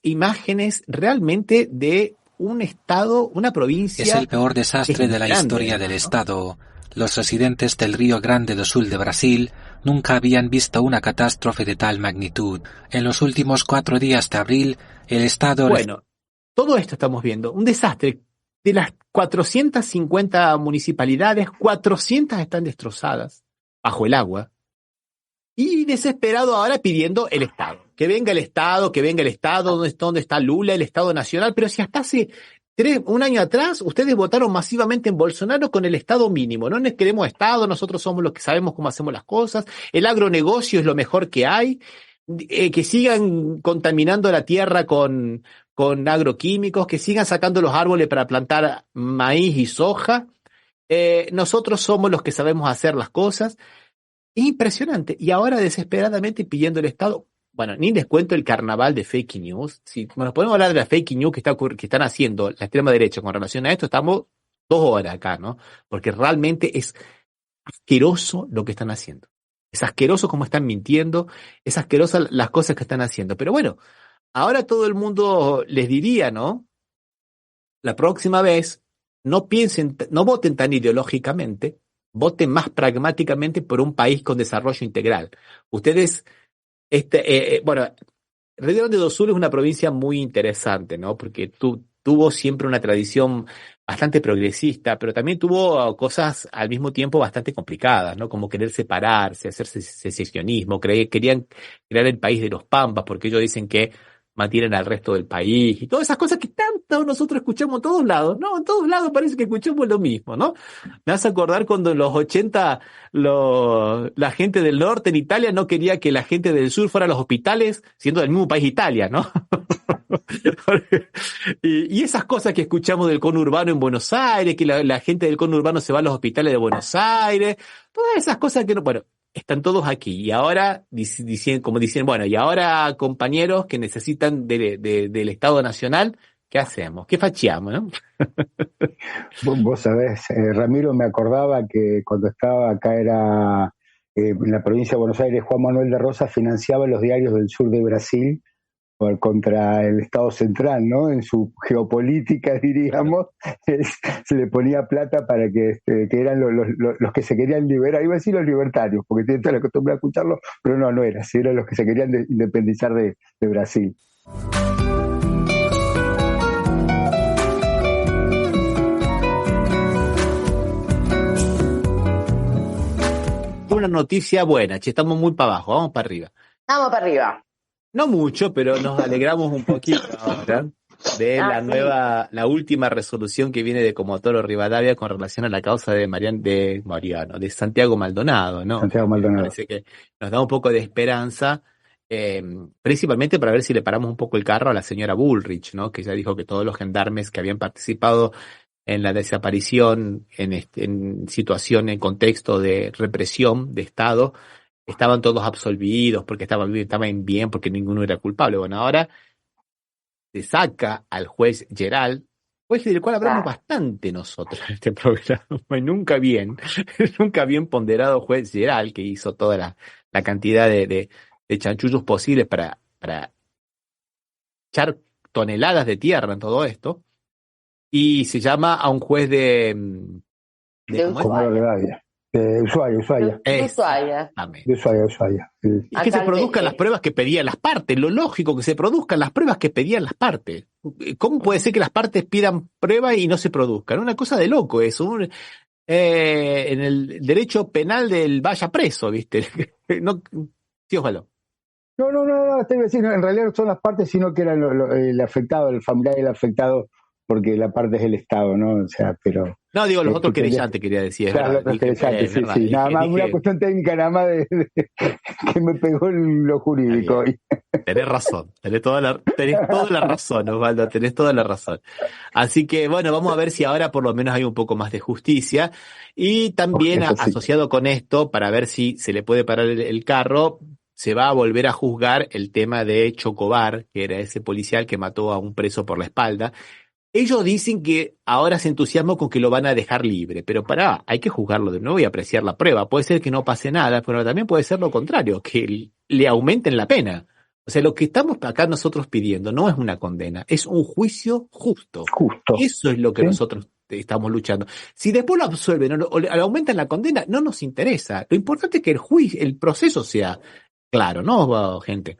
imágenes realmente de un estado, una provincia. Es el peor desastre de la historia del Estado. Los residentes del Río Grande do Sul de Brasil nunca habían visto una catástrofe de tal magnitud. En los últimos 4 días de abril, el Estado... Bueno, todo esto estamos viendo. Un desastre. De las 450 municipalidades, 400 están destrozadas bajo el agua. Y desesperado ahora pidiendo el Estado. Que venga el Estado, ¿dónde está Lula, el Estado Nacional? Pero si hasta hace un año atrás ustedes votaron masivamente en Bolsonaro con el Estado mínimo. No nos queremos Estado, nosotros somos los que sabemos cómo hacemos las cosas. El agronegocio es lo mejor que hay. Que sigan contaminando la tierra con agroquímicos, que sigan sacando los árboles para plantar maíz y soja. Nosotros somos los que sabemos hacer las cosas. Es impresionante. Y ahora desesperadamente pidiendo el Estado. Bueno, ni les cuento el carnaval de fake news. Si nos podemos hablar de la fake news que están haciendo la extrema derecha con relación a esto, estamos 2 horas acá, ¿no? Porque realmente es asqueroso lo que están haciendo. Es asqueroso cómo están mintiendo, es asquerosa las cosas que están haciendo. Pero bueno, ahora todo el mundo les diría, ¿no? La próxima vez, no voten tan ideológicamente, voten más pragmáticamente por un país con desarrollo integral. Ustedes, bueno, Río Grande do Sul es una provincia muy interesante, ¿no? Porque tuvo siempre una tradición bastante progresista, pero también tuvo cosas al mismo tiempo bastante complicadas, ¿no? Como querer separarse, hacer secesionismo, querían crear el país de los Pampas, porque ellos dicen que mantienen al resto del país, y todas esas cosas que tanto nosotros escuchamos en todos lados, ¿no? En todos lados parece que escuchamos lo mismo, ¿no? Me hace acordar cuando en los 80 la gente del norte en Italia no quería que la gente del sur fuera a los hospitales, siendo del mismo país Italia, ¿no? Y esas cosas que escuchamos del conurbano en Buenos Aires, que la gente del conurbano se va a los hospitales de Buenos Aires, todas esas cosas que no, bueno, están todos aquí. Y ahora, como dicen, bueno, y ahora compañeros que necesitan del Estado Nacional, ¿qué hacemos? ¿Qué facheamos, no? Vos sabés, Ramiro, me acordaba que cuando estaba acá en la provincia de Buenos Aires, Juan Manuel de Rosas financiaba los diarios del sur de Brasil contra el Estado central, ¿no? En su geopolítica, diríamos, se le ponía plata para que eran los que se querían liberar, iba a decir los libertarios, porque tienen toda la costumbre de escucharlo, pero no era, sí eran los que se querían independizar de Brasil. Una noticia buena, estamos muy para abajo, vamos para arriba. Vamos para arriba. No mucho, pero nos alegramos un poquito ahora de la última resolución que viene de Comodoro Rivadavia con relación a la causa de Santiago Maldonado, ¿no? Santiago Maldonado. Parece que nos da un poco de esperanza, principalmente para ver si le paramos un poco el carro a la señora Bullrich, ¿no? Que ya dijo que todos los gendarmes que habían participado en la desaparición, en situación, en contexto de represión de Estado, estaban todos absolvidos porque estaban bien, porque ninguno era culpable. Bueno, ahora se saca al juez Geral, juez del cual hablamos bastante nosotros en este programa, nunca bien ponderado juez Geral, que hizo toda la cantidad de chanchullos posibles para echar toneladas de tierra en todo esto, y se llama a un juez de Ushuaia. Exactamente. De Ushuaia. Sí. Y que se produzcan las pruebas que pedían las partes, lo lógico que se produzcan las pruebas que pedían las partes. ¿Cómo puede ser que las partes pidan pruebas y no se produzcan? Una cosa de loco eso. En el derecho penal del vaya preso, ¿viste? No, sí, ojalá. No, te iba a decir, en realidad no son las partes, sino que era el afectado, el familiar del afectado porque la parte es el Estado, ¿no? O sea, pero... No, digo, los otros querellantes quería decir. Claro, los otros querellantes, sí, sí. Nada más, una cuestión técnica, nada más que me pegó lo jurídico. Tenés razón, tenés toda la razón, Osvaldo, tenés toda la razón. Así que, bueno, vamos a ver si ahora por lo menos hay un poco más de justicia. Y también asociado con esto, para ver si se le puede parar el carro, se va a volver a juzgar el tema de Chocobar, que era ese policial que mató a un preso por la espalda. Ellos dicen que ahora se entusiasman con que lo van a dejar libre, pero hay que juzgarlo de nuevo y apreciar la prueba. Puede ser que no pase nada, pero también puede ser lo contrario, que le aumenten la pena. O sea, lo que estamos acá nosotros pidiendo no es una condena, es un juicio justo. Eso es lo que nosotros estamos luchando. Si después lo absuelven o le aumentan la condena, no nos interesa. Lo importante es que el proceso sea claro, ¿no, gente?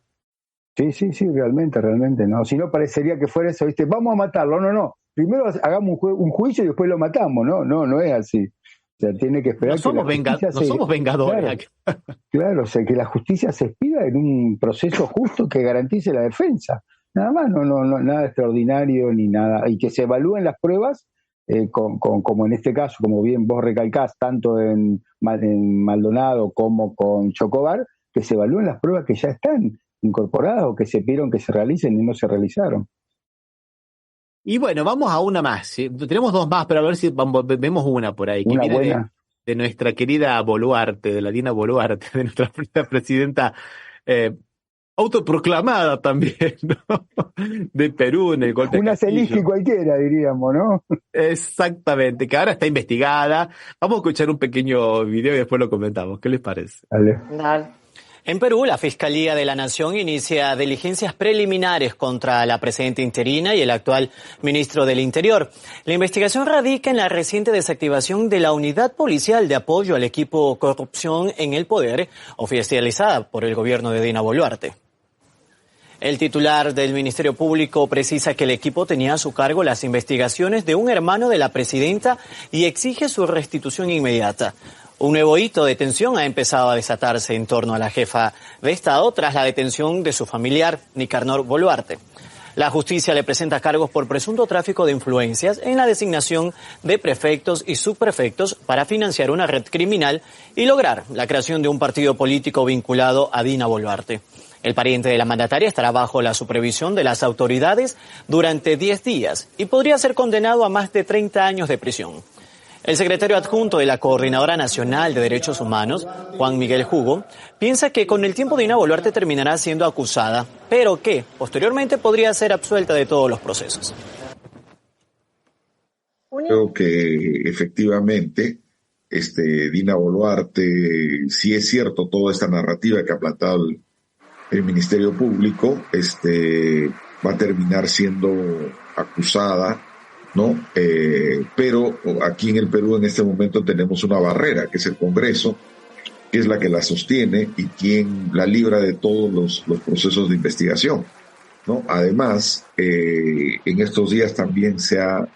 Sí, realmente, ¿no? Si no parecería que fuera eso, ¿viste? Vamos a matarlo, no. Primero hagamos un juicio y después lo matamos, no es así. O sea, tiene que esperar. No somos vengadores. Claro, o sea, que la justicia se expida en un proceso justo que garantice la defensa. Nada más, no nada extraordinario ni nada. Y que se evalúen las pruebas, como en este caso, como bien vos recalcás, tanto en Maldonado como con Chocobar, que se evalúen las pruebas que ya están incorporadas o que se pidieron que se realicen y no se realizaron. Y bueno, vamos a una más. ¿Sí? Tenemos dos más, pero a ver si vemos una por ahí. Que una viene buena. De nuestra querida Boluarte, de la Dina Boluarte, de nuestra presidenta autoproclamada también, ¿no? De Perú en el golpe Una Seligi cualquiera, diríamos, ¿no? Exactamente, que ahora está investigada. Vamos a escuchar un pequeño video y después lo comentamos. ¿Qué les parece? Dale. En Perú, la Fiscalía de la Nación inicia diligencias preliminares contra la presidenta interina y el actual ministro del Interior. La investigación radica en la reciente desactivación de la Unidad Policial de Apoyo al Equipo Corrupción en el Poder, oficializada por el gobierno de Dina Boluarte. El titular del Ministerio Público precisa que el equipo tenía a su cargo las investigaciones de un hermano de la presidenta y exige su restitución inmediata. Un nuevo hito de tensión ha empezado a desatarse en torno a la jefa de Estado tras la detención de su familiar, Nicanor Boluarte. La justicia le presenta cargos por presunto tráfico de influencias en la designación de prefectos y subprefectos para financiar una red criminal y lograr la creación de un partido político vinculado a Dina Boluarte. El pariente de la mandataria estará bajo la supervisión de las autoridades durante 10 días y podría ser condenado a más de 30 años de prisión. El secretario adjunto de la Coordinadora Nacional de Derechos Humanos, Juan Miguel Hugo, piensa que con el tiempo Dina Boluarte terminará siendo acusada, pero que posteriormente podría ser absuelta de todos los procesos. Creo que efectivamente Dina Boluarte, si es cierto toda esta narrativa que ha plantado el Ministerio Público, va a terminar siendo acusada, ¿no? Pero aquí en el Perú en este momento tenemos una barrera, que es el Congreso, que es la que la sostiene y quien la libra de todos los procesos de investigación, ¿no? Además, en estos días también se ha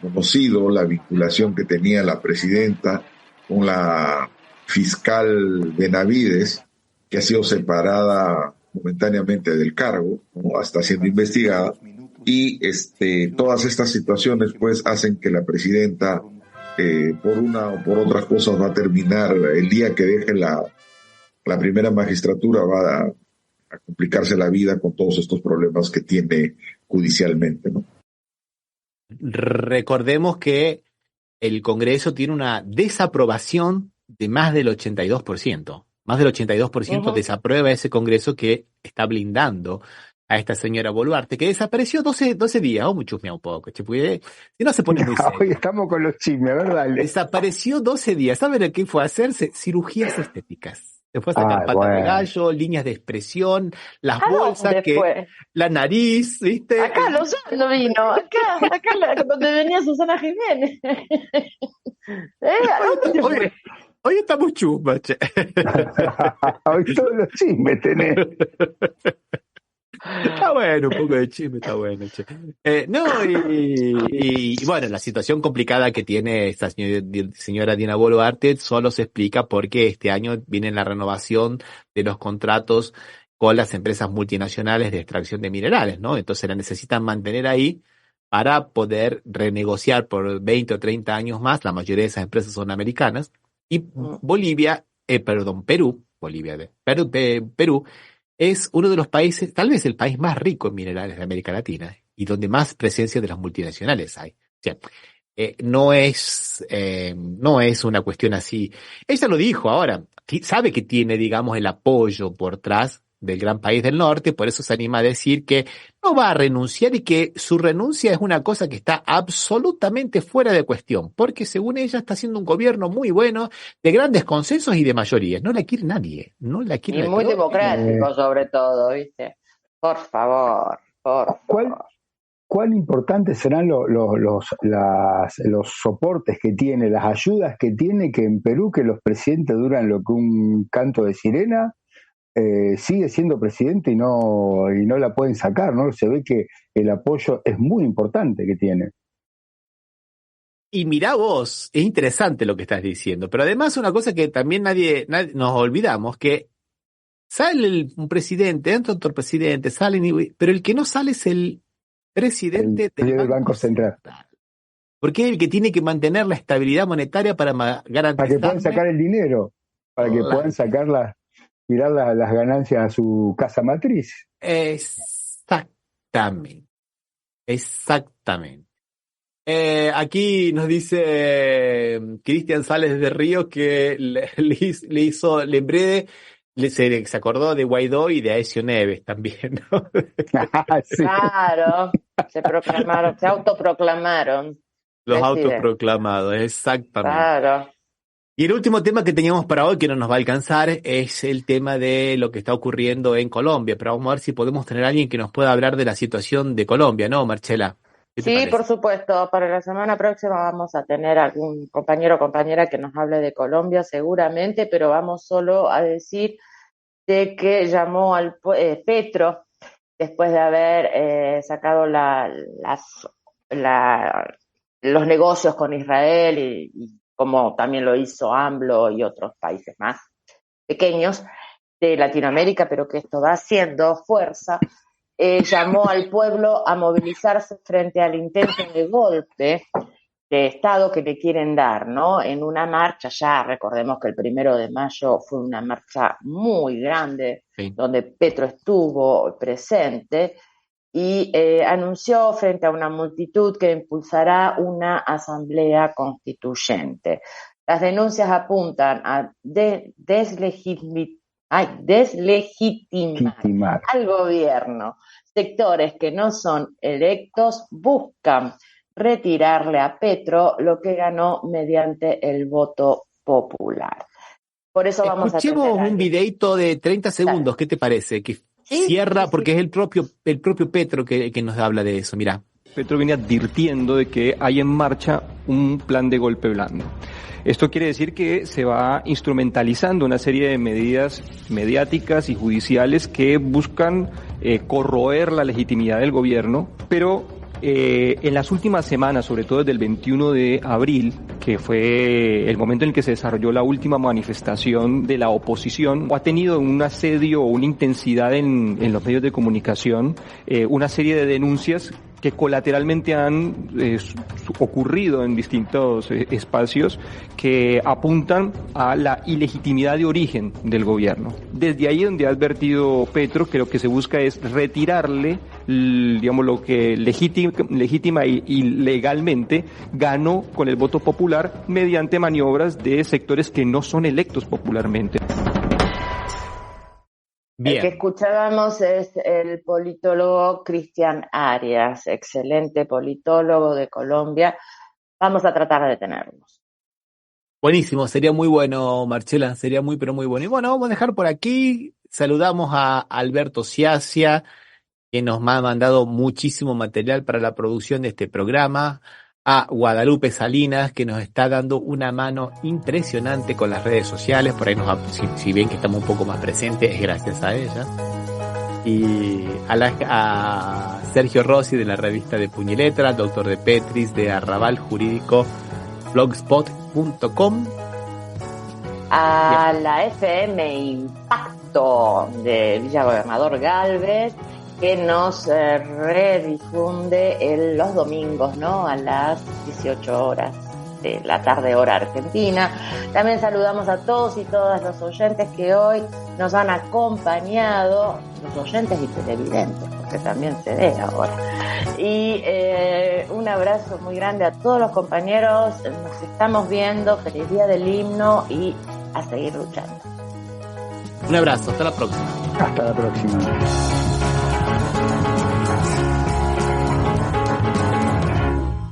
conocido la vinculación que tenía la presidenta con la fiscal Benavides, que ha sido separada momentáneamente del cargo, ¿no? Está siendo investigada. Y todas estas situaciones pues hacen que la presidenta por una o por otras cosas va a terminar el día que deje la primera magistratura, va a complicarse la vida con todos estos problemas que tiene judicialmente, ¿no? Recordemos que el Congreso tiene una desaprobación de más del 82%. Más del 82% desaprueba ese Congreso que está blindando a esta señora Boluarte, que desapareció 12 días. Vamos a chusmear un poco, si no se pone muy serio. Hoy estamos con los chismes, ¿verdad? Desapareció 12 días. ¿Saben qué fue a hacerse? Cirugías estéticas. Se fue a sacar patas de gallo, líneas de expresión, las bolsas, la nariz, ¿viste? Acá no vino, acá donde venía Susana Jiménez. ¿A dónde se fue? Hoy estamos chusmas, che. Hoy todos los chismes tenés. Está bueno, un poco de chisme, está bueno, che. Y bueno, la situación complicada que tiene esta señora Dina Boluarte solo se explica porque este año viene la renovación de los contratos con las empresas multinacionales de extracción de minerales, ¿no? Entonces la necesitan mantener ahí para poder renegociar por 20 o 30 años más. La mayoría de esas empresas son americanas. Y Perú es uno de los países, tal vez el país más rico en minerales de América Latina y donde más presencia de las multinacionales hay. O sea, no es una cuestión así. Ella lo dijo ahora, sabe que tiene, digamos, el apoyo por atrás del gran país del norte, por eso se anima a decir que no va a renunciar y que su renuncia es una cosa que está absolutamente fuera de cuestión, porque según ella está haciendo un gobierno muy bueno, de grandes consensos y de mayorías. No la quiere nadie, no la quiere nadie. Y muy democrático sobre todo, ¿viste? Por favor. ¿Cuán importantes serán los soportes que tiene, las ayudas que tiene, que en Perú que los presidentes duran lo que un canto de sirena? Sigue siendo presidente y no la pueden sacar, ¿no? Se ve que el apoyo es muy importante que tiene. Y mirá vos, es interesante lo que estás diciendo, pero además una cosa que también nadie nos olvidamos, que sale un presidente, entra otro presidente, pero el que no sale es el presidente del Banco Central. Porque es el que tiene que mantener la estabilidad monetaria para garantizar. Para que puedan sacar el dinero, para que puedan sacar tirar las ganancias a su casa matriz. Exactamente. Aquí nos dice Cristian Sales desde Río que se acordó de Guaidó y de Aécio Neves también, ¿no? Sí. Claro, se autoproclamaron. Los autoproclamados, exactamente. Claro. Y el último tema que teníamos para hoy, que no nos va a alcanzar, es el tema de lo que está ocurriendo en Colombia. Pero vamos a ver si podemos tener a alguien que nos pueda hablar de la situación de Colombia, ¿no, Marcela? Sí, por supuesto. Para la semana próxima vamos a tener algún compañero o compañera que nos hable de Colombia seguramente, pero vamos solo a decir de que llamó al Petro después de haber sacado los negocios con Israel y como también lo hizo AMLO y otros países más pequeños de Latinoamérica, pero que esto va haciendo fuerza, llamó al pueblo a movilizarse frente al intento de golpe de Estado que le quieren dar, ¿no? En una marcha, ya recordemos que el 1 de mayo fue una marcha muy grande, sí, donde Petro estuvo presente, y anunció frente a una multitud que impulsará una asamblea constituyente. Las denuncias apuntan a deslegitimar al gobierno. Sectores que no son electos buscan retirarle a Petro lo que ganó mediante el voto popular. Por eso vamos Escuchemos un videito de 30 segundos, ¿qué te parece? Que cierra, porque es el propio Petro que nos habla de eso, mirá. Petro viene advirtiendo de que hay en marcha un plan de golpe blando. Esto quiere decir que se va instrumentalizando una serie de medidas mediáticas y judiciales que buscan corroer la legitimidad del gobierno, pero en las últimas semanas, sobre todo desde el 21 de abril, que fue el momento en el que se desarrolló la última manifestación de la oposición, ha tenido un asedio o una intensidad en los medios de comunicación, una serie de denuncias que colateralmente han ocurrido en distintos espacios que apuntan a la ilegitimidad de origen del gobierno. Desde ahí donde ha advertido Petro que lo que se busca es retirarle, digamos, lo que legítima y legalmente ganó con el voto popular mediante maniobras de sectores que no son electos popularmente. Bien. El que escuchábamos es el politólogo Cristian Arias, excelente politólogo de Colombia. Vamos a tratar de detenernos. Buenísimo, sería muy bueno, Marcela, sería muy, pero muy bueno. Y bueno, vamos a dejar por aquí. Saludamos a Alberto Ciacia, que nos ha mandado muchísimo material para la producción de este programa. A Guadalupe Salinas, que nos está dando una mano impresionante con las redes sociales. Por ahí si ven que estamos un poco más presentes, es gracias a ella. Y a Sergio Rossi de la revista de Puño y Letra, al doctor de Petris de Arrabal Jurídico, blogspot.com. A la FM Impacto de Villa Gobernador Galvez. que nos redifunde los domingos, ¿no? A las 18 horas de la tarde, hora argentina. También saludamos a todos y todas los oyentes que hoy nos han acompañado, los oyentes y televidentes, porque también se ve ahora. Y un abrazo muy grande a todos los compañeros. Nos estamos viendo. Feliz día del himno y a seguir luchando. Un abrazo, hasta la próxima. Hasta la próxima.